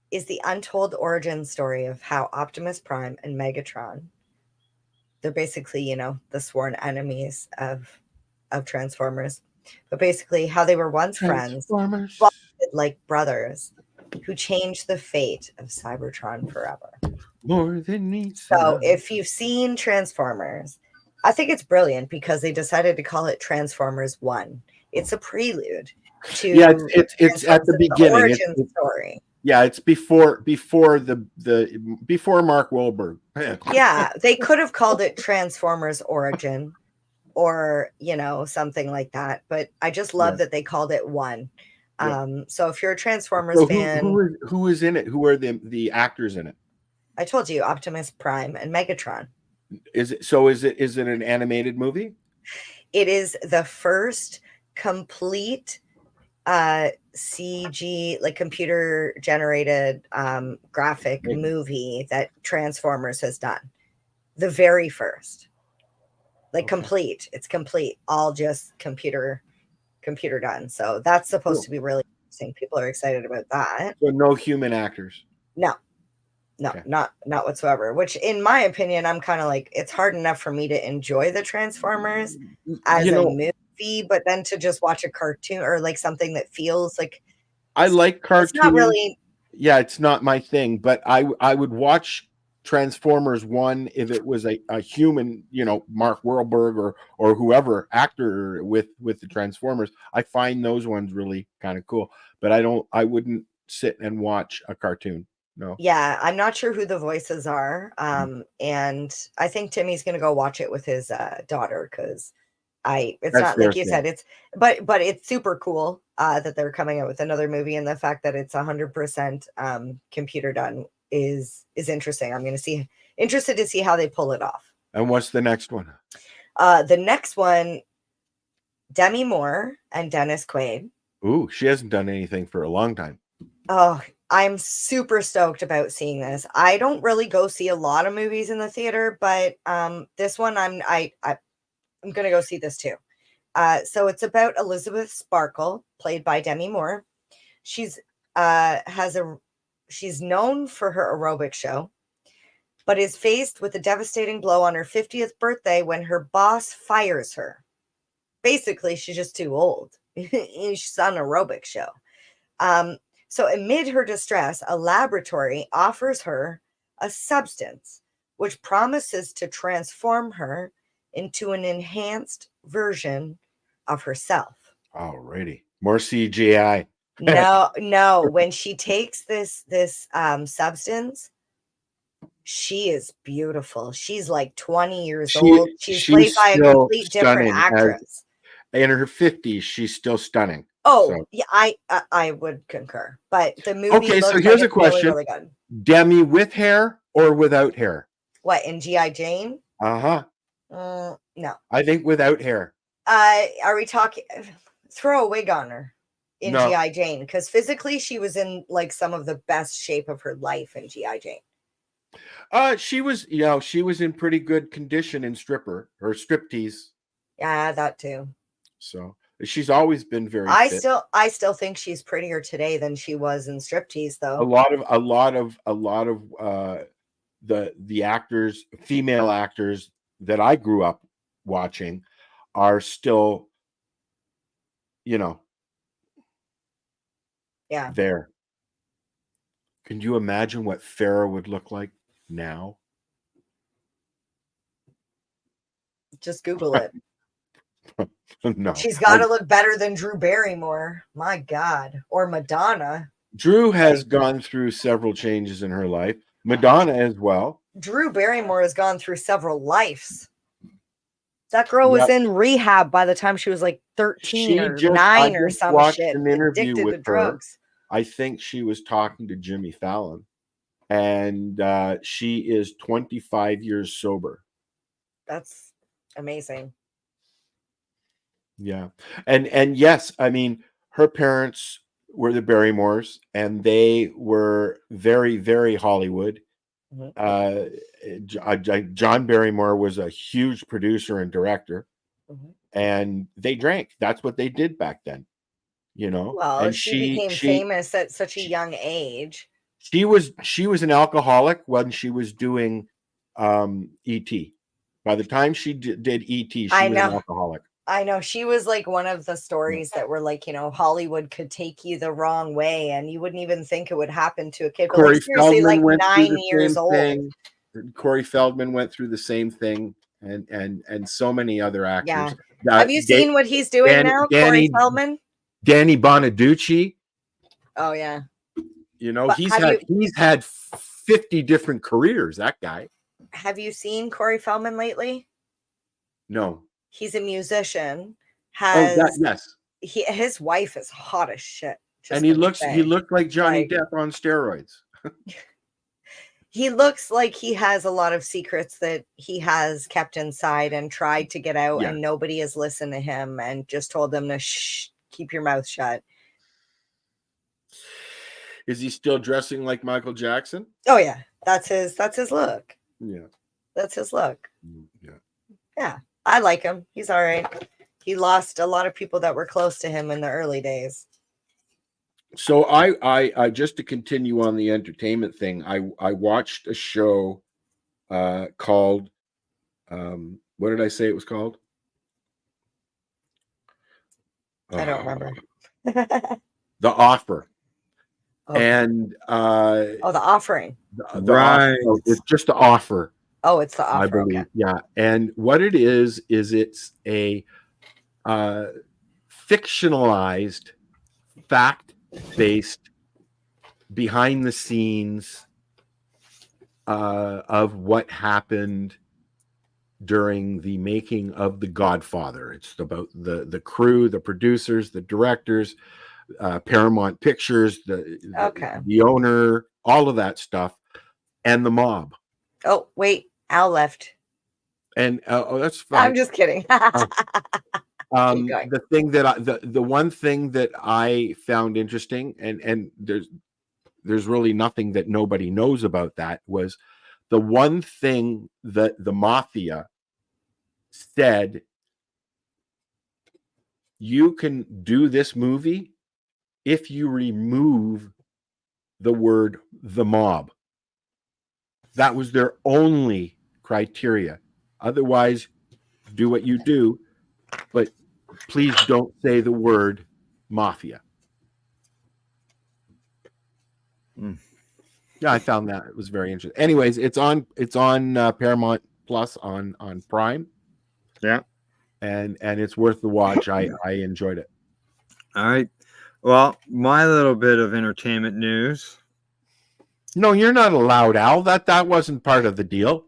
is the untold origin story of how Optimus Prime and Megatron, they're basically, the sworn enemies of Transformers, but basically how they were once friends, bonded like brothers, who changed the fate of Cybertron forever. More than me. So if you've seen Transformers, I think it's brilliant because they decided to call it Transformers 1. It's a prelude to it's at the beginning. Origin story. Yeah, it's before before Mark Wahlberg. Yeah, they could have called it Transformers Origin or, something like that. But I just love that they called it 1. So if you're a Transformers fan, who is in it? Who are the actors in it? I told you, Optimus Prime and Megatron. Is it an animated movie? It is the first complete CG, like computer generated graphic movie that Transformers has done. The very first. Complete. It's complete. All just computer done. So that's supposed to be really interesting. People are excited about that. So no human actors. No, okay. not whatsoever. Which, in my opinion, I'm kind of like, it's hard enough for me to enjoy the Transformers as a movie, but then to just watch a cartoon or like something that feels like, I like cartoons. It's not really. Yeah, it's not my thing, but I would watch Transformers 1 if it was a human, Mark Wahlberg or whoever actor with the Transformers. I find those ones really kind of cool, but I wouldn't sit and watch a cartoon. No. Yeah, I'm not sure who the voices are. And I think Timmy's gonna go watch it with his daughter because it's not like you said, but it's super cool that they're coming out with another movie, and the fact that it's 100% computer done is interesting. I'm interested to see how they pull it off. And what's the next one? The next one, Demi Moore and Dennis Quaid. Ooh, she hasn't done anything for a long time. Oh, I'm super stoked about seeing this. I don't really go see a lot of movies in the theater, but this one I'm gonna go see this too. So it's about Elizabeth Sparkle, played by Demi Moore. She's known for her aerobic show, but is faced with a devastating blow on her 50th birthday when her boss fires her. Basically, she's just too old. She's on an aerobic show. So amid her distress, a laboratory offers her a substance which promises to transform her into an enhanced version of herself. Alrighty. More CGI. No. When she takes this substance, she is beautiful. She's like 20 years old. She's played by a complete different actress. In her 50s, she's still stunning. Oh, so. Yeah, I would concur. But the movie. Okay, so here's a question: really, really Demi with hair or without hair? What, in G.I. Jane? No. I think without hair. Are we talking? Throw a wig on her in G.I. Jane, because physically she was in like some of the best shape of her life in G.I. Jane. She was in pretty good condition in striptease. Yeah, that too. So she's always been very fit. I still think she's prettier today than she was in striptease, though. A lot of the actors, female actors that I grew up watching are still, there. Can you imagine what Farrah would look like now? Just Google it. No, she's got to look better than Drew Barrymore. My God, or Madonna. Drew has gone through several changes in her life. Madonna as well. Drew Barrymore has gone through several lives. That girl was in rehab by the time she was like 13 or 9 or some shit. An interview with drugs. I think she was talking to Jimmy Fallon, and she is 25 years sober. That's amazing. Yeah. And yes, I mean, her parents were the Barrymores, and they were very, very Hollywood. John Barrymore was a huge producer and director, and they drank. That's what they did back then, you know. Well, and she became famous at such a young age. She was an alcoholic when she was doing E.T. By the time she did E.T., she was an alcoholic. I know. She was like one of the stories that were like, you know, Hollywood could take you the wrong way and you wouldn't even think it would happen to a kid. But Corey like, seriously, Feldman like went 9 years old. Corey Feldman went through the same thing, and so many other actors. Yeah. Have you seen what he's doing now, Corey Feldman? Danny Bonaducci. Oh yeah. You know, he's had 50 different careers, that guy. Have you seen Corey Feldman lately? No. He's a musician. Yes. His wife is hot as shit. And he looked like Johnny Depp on steroids. He looks like he has a lot of secrets that he has kept inside and tried to get out, and nobody has listened to him and just told them to keep your mouth shut. Is he still dressing like Michael Jackson? Oh yeah, that's his look. Yeah, that's his look. Yeah, I like him. He's all right. He lost a lot of people that were close to him in the early days. So I just to continue on the entertainment thing, I watched a show called what did I say it was called? I don't remember. The Offer. And The Offering. Right. It's just The Offer. Oh, it's The Offer. I believe. Okay. Yeah. And what it is it's a fictionalized, fact-based, behind the scenes of what happened during the making of The Godfather. It's about the crew, the producers, the directors, Paramount Pictures, the owner, all of that stuff, and the mob. Oh, wait, Al left. And that's fine. I'm just kidding. The thing that the one thing that I found interesting, and there's really nothing that nobody knows about that, was the one thing that the mafia said: you can do this movie if you remove the word "the mob." That was their only criteria. Otherwise, do what you do, but please don't say the word mafia. Yeah, I found that it was very interesting. Anyways, it's on Paramount Plus on Prime. Yeah, and it's worth the watch. I enjoyed it. All right. Well, my little bit of entertainment news. No, you're not allowed, Al. That wasn't part of the deal.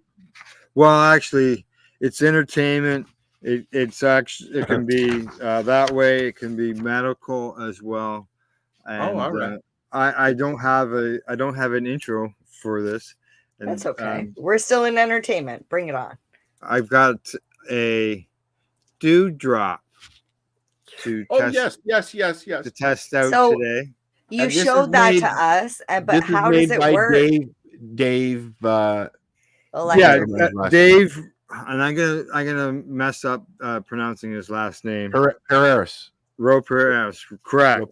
Well, actually, it's entertainment. It's actually, it can be that way. It can be medical as well. And, all right. I don't have an intro for this. And, that's okay. We're still in entertainment. Bring it on. I've got a dewdrop to test. Yes. To test out today. You showed that to us, but how does it work? Dave. Dave. And I'm gonna mess up pronouncing his last name. Perez. Perez, correct.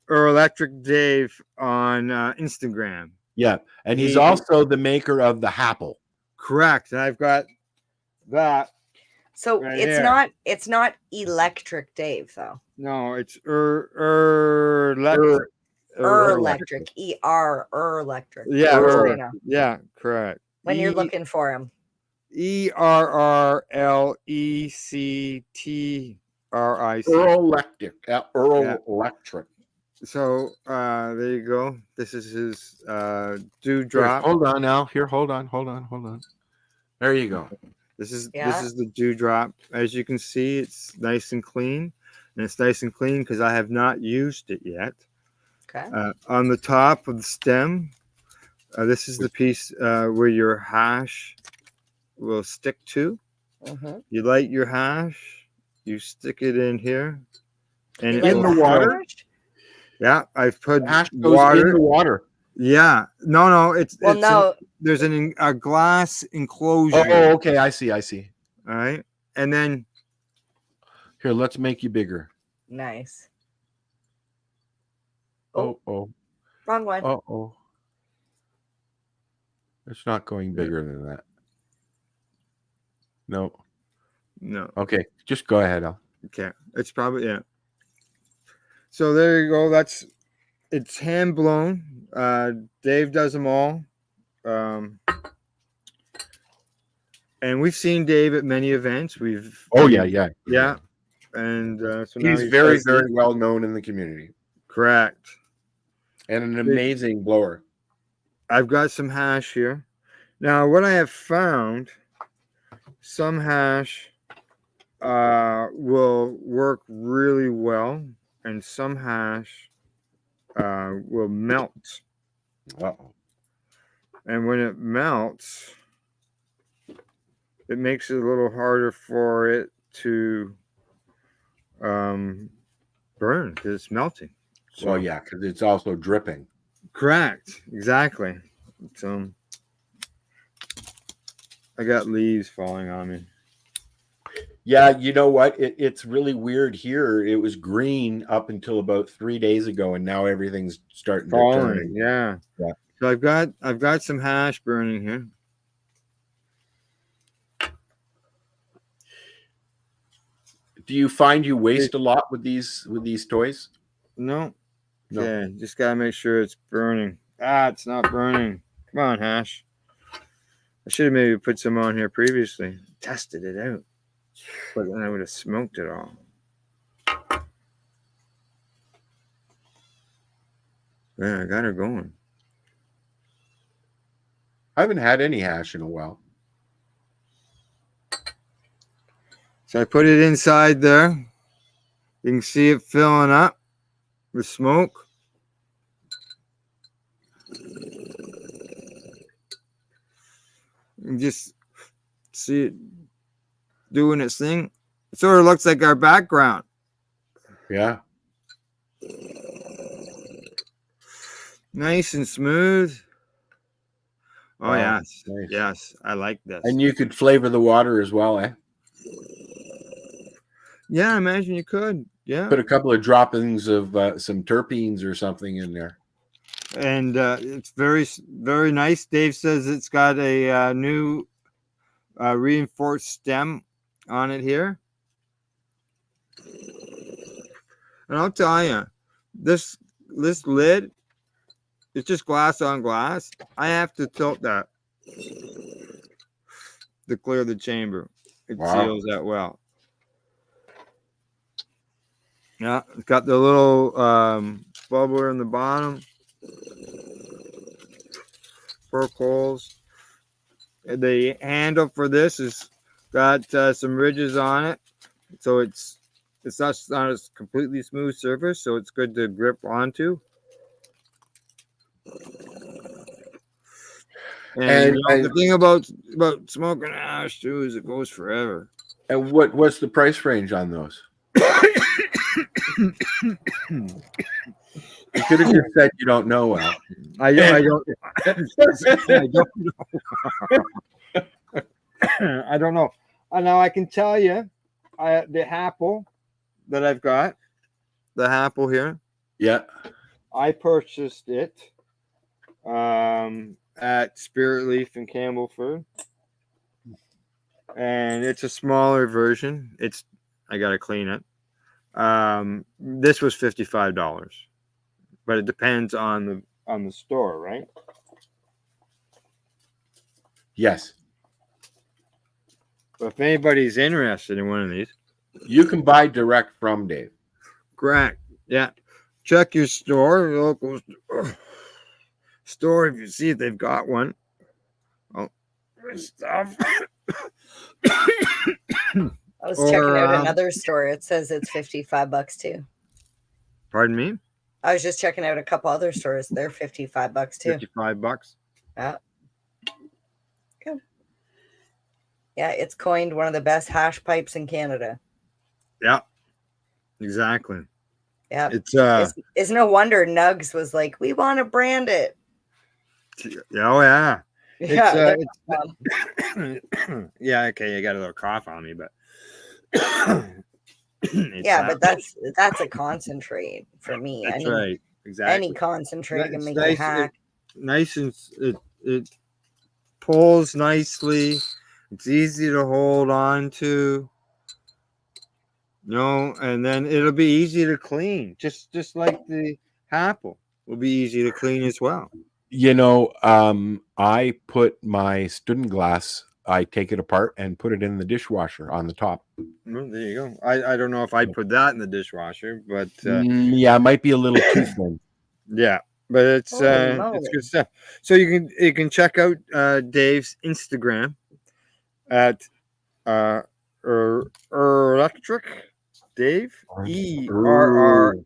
Electric Dave on Instagram. Yeah, and he's also the maker of the Happle. Correct, and I've got that. So right it's it's not Electric Dave though. No, it's electric. Electric. Electric. Yeah, yeah, correct. When you're looking for him. ERRLECTRIC. Electric. So there you go. This is his dewdrop. Hold on now. Here, hold on. There you go. This is the dewdrop. As you can see, it's nice and clean, and it's nice and clean because I have not used it yet. Okay. On the top of the stem, this is the piece where your hash will stick to. You light your hash, you stick it in here, and in the water. Yeah, I've put Hash goes water. in the water. Yeah, no, Well, no. there's a glass enclosure. Oh, okay. I see. All right, and then Here, let's make you bigger. Nice. Oh. Wrong one. Oh. It's not going bigger than that. No. Okay, just go ahead, Al. Okay, it's probably So there you go. It's hand blown. Dave does them all. And we've seen Dave at many events. Yeah. And so now He's very well known in the community. Correct. And an amazing blower. I've got some hash here. Now, what I have found, some hash will work really well, and some hash will melt. Uh-oh. And when it melts, it makes it a little harder for it to burn because it's melting. So yeah, because it's also dripping. Correct. Exactly. So I got leaves falling on me. Yeah, you know what? It's really weird here. It was green up until about 3 days ago, and now everything's starting to turn. Yeah. So I've got some hash burning here. Do you find you waste a lot with these toys? No. Yeah, just gotta make sure it's burning. It's not burning. Come on, hash. I should have maybe put some on here previously. Tested it out. But then I would have smoked it all. Yeah, I got her going. I haven't had any hash in a while. So I put it inside there. You can see it filling up with smoke. You can just see it doing its thing. It sort of looks like our background. Yeah. Nice and smooth. Oh, wow. yes. Nice. Yes, I like this. And you could flavor the water as well, eh? Yeah, I imagine you could. Yeah. Put a couple of droppings of some terpenes or something in there. And it's very, very nice. Dave says it's got a new reinforced stem on it here. And I'll tell you, this lid, it's just glass on glass. I have to tilt that to clear the chamber. It seals that well. Yeah, it's got the little bubbler in the bottom. Pork holes. The handle for this has got some ridges on it, so it's not a completely smooth surface, so it's good to grip onto. And the thing about smoking hash too is it goes forever. And what's the price range on those? You could have just said you don't know. Al. I don't. I don't know. I don't know. Now I can tell you, the Happle that I've got, the Happle here. Yeah. I purchased it at Spirit Leaf in Campbellford, and it's a smaller version. I gotta clean it. This was $55, but it depends on the store, right? Yes. But if anybody's interested in one of these, you can buy direct from Dave. Correct. Yeah. Check your store, your local store, if you see if they've got one. Oh, stuff. I was checking out another store. It says it's $55 too. Pardon me? I was just checking out a couple other stores. They're $55 too. $55. Yeah. Good. Yeah, it's coined one of the best hash pipes in Canada. Yeah. Exactly. Yeah. It's It's no wonder Nugs was like, we want to brand it. oh yeah. Yeah. Yeah, okay, you got a little cough on me, but Yeah, but that's a concentrate for me. That's any, right. Exactly. Any concentrate can It's make nice. you hack. Nice and it pulls nicely. It's easy to hold on to. And then it'll be easy to clean. Just like the apple will be easy to clean as well. I put my student glass, I take it apart and put it in the dishwasher on the top. Well, there you go. I don't know if I put that in the dishwasher, but yeah, it might be a little too thin. yeah, but it's good stuff. So you can check out Dave's Instagram at Electric Dave, ERRLECTERIC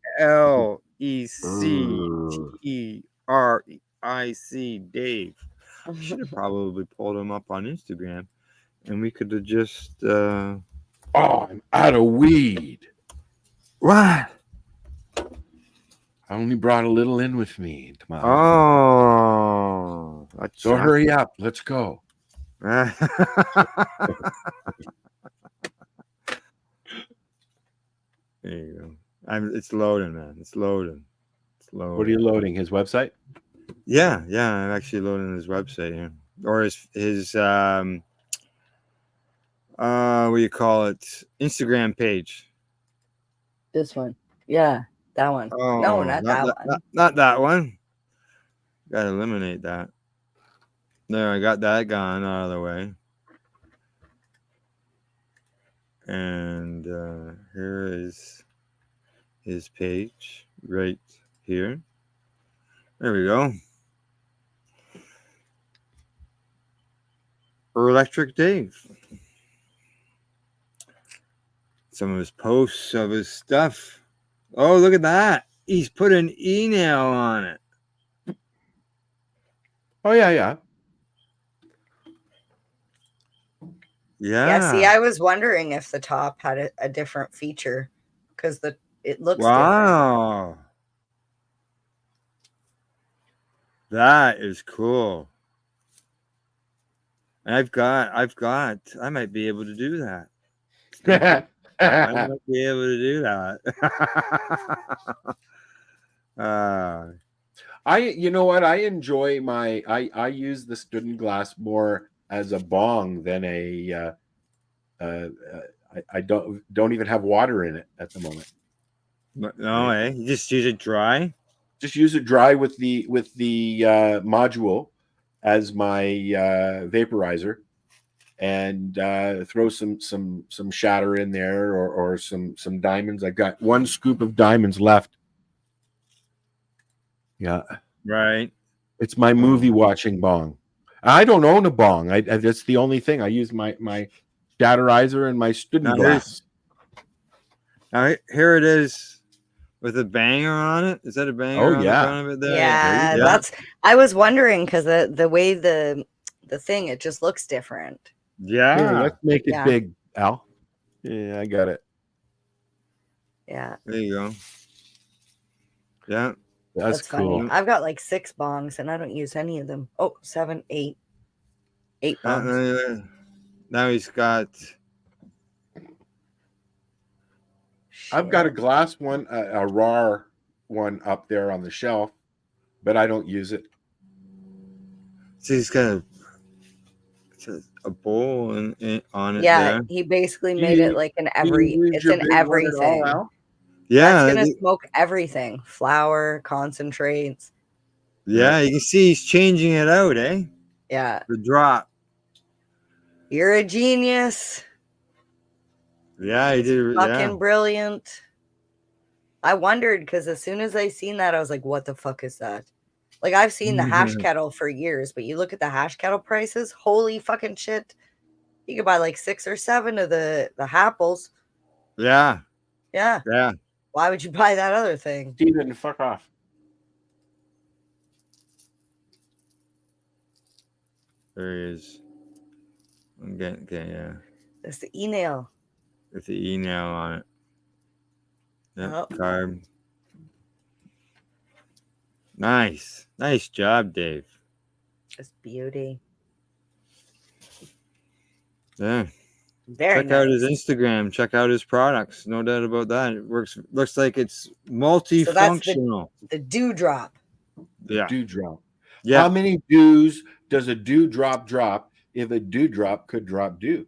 Dave. Should have probably pulled him up on Instagram, and we could have just. Oh, I'm out of weed. What? I only brought a little in with me. Oh, so hurry up. Let's go. There you go. It's loading, man. It's loading. What are you loading? His website? Yeah. I'm actually loading his website here, or his what do you call it? Instagram page. This one, yeah, that one. Oh, no, not that one. Not that one. Got to eliminate that. There, I got that gone out of the way. And here is his page right here. There we go. Electric Dave. Some of his posts of his stuff. Oh, look at that. He's put an e-nail on it. Oh, yeah. Yeah, see, I was wondering if the top had a different feature because it looks wow. Different. That is cool. I might be able to do that. I might be able to do that. You know what? I enjoy I use the student glass more as a bong than I don't even have water in it at the moment. No, you just use it dry. Just use it dry with the module as my vaporizer, and throw some shatter in there or some diamonds. I've got one scoop of diamonds left. Yeah, right. It's my movie watching bong. I don't own a bong. That's the only thing. I use my shatterizer and my student glass. Now here it is with a banger on it. Is that a banger? Oh, on yeah. the front of it there? Yeah, that's. I was wondering because the way the thing, it just looks different. Yeah. Here, let's make it big, Al. Yeah, I got it. Yeah. There you go. Yeah. That's cool. Funny. I've got like 6 bongs and I don't use any of them. Oh, 7, 8 bongs. Now he's got. I've got a glass one, a raw one up there on the shelf, but I don't use it. See, he's got a bowl on it. Yeah, he basically made it like it's in everything. Yeah, it's gonna smoke everything. Flour, concentrates. Yeah, you can see he's changing it out, eh? Yeah. The drop. You're a genius. Yeah, he did. Fucking brilliant. I wondered because as soon as I seen that, I was like, what the fuck is that? Like, I've seen the hash kettle for years, but you look at the hash kettle prices, holy fucking shit. You could buy like 6 or 7 of the Happles. Yeah. Yeah. Yeah. Why would you buy that other thing? Steven, fuck off. There he is. Okay, yeah. That's the e-nail. With the e-nail on it. Yep, Oh. carb. Nice job, Dave. Just beauty. Yeah. Very Check out his nice. Instagram. Check out his products. No doubt about that. It looks like it's multifunctional. The dewdrop. Yeah. Dewdrop. Yeah. How many dews does a dewdrop drop if a dewdrop could drop dew?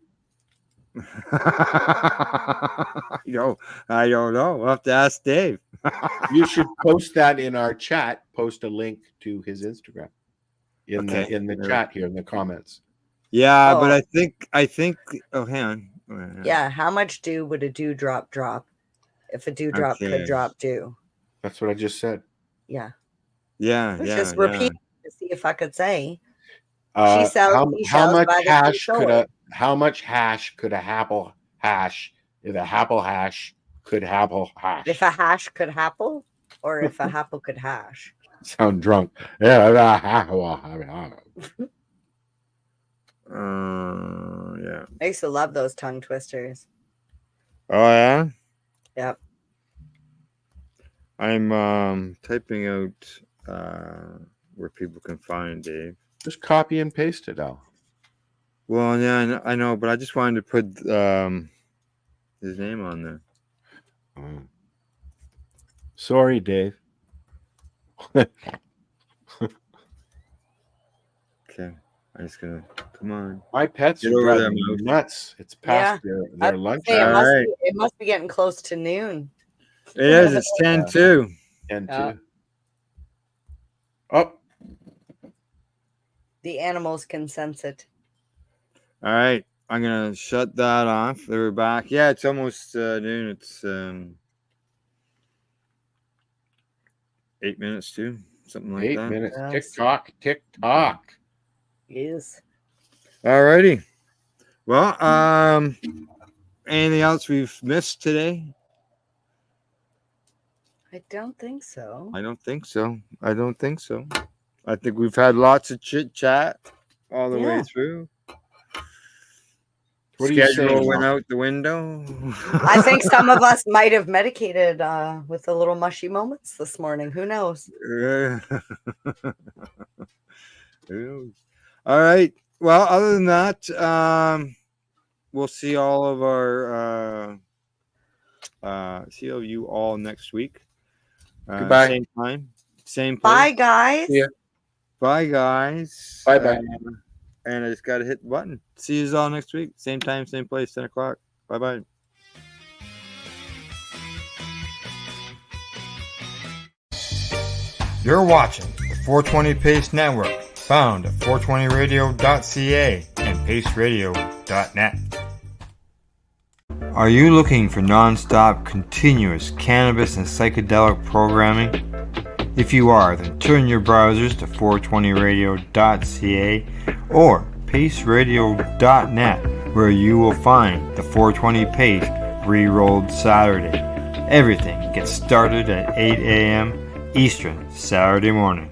I don't know. We'll have to ask Dave. You should post that in our chat. Post a link to his Instagram in the chat here in the comments. Yeah, but I think. Oh, hang on. Yeah, how much dew would a dewdrop drop if a dewdrop could drop dew? That's what I just said. Yeah. Yeah. Just repeat to see if I could say. How much hash could a apple hash if a apple hash could apple hash? If a hash could apple, or if a apple could hash? Sound drunk. Yeah. Yeah. I used to love those tongue twisters. Oh yeah. Yep. I'm typing out where people can find Dave. Just copy and paste it out. Well, yeah, I know, but I just wanted to put his name on there. Sorry, Dave. Okay, I'm just gonna come on. My pets Get are over driving there, me nuts. It's past their lunch Hey, hour. it must be getting close to noon. It is. It's 10:02. And Yeah. Oh, The animals can sense it. All right, I'm gonna shut that off. We're back. Yeah, it's almost noon. It's 8 minutes too, something like 8 that. minutes. Yes. Tick tock, tick tock. Yes. All righty. Well, anything else we've missed today? I don't think so. I don't think so. I think we've had lots of chit chat all the way Yeah. through. What are you Schedule saying, went Mom? out the window. I think some of us might have medicated with a little mushy moments this morning. Who knows? Who knows? All right. Well, other than that, we'll see all of our see all you all next week. Goodbye. Same time, same place. Bye, guys. Yeah. Bye, guys. Bye-bye. And I just got to hit the button. See you all next week. Same time, same place, 10 o'clock. Bye-bye. You're watching the 420 Pace Network, found at 420radio.ca and paceradio.net. Are you looking for non-stop, continuous cannabis and psychedelic programming? If you are, then turn your browsers to 420radio.ca or paceradio.net, where you will find the 420 Pace Re-Rolled Saturday. Everything gets started at 8 a.m. Eastern Saturday morning.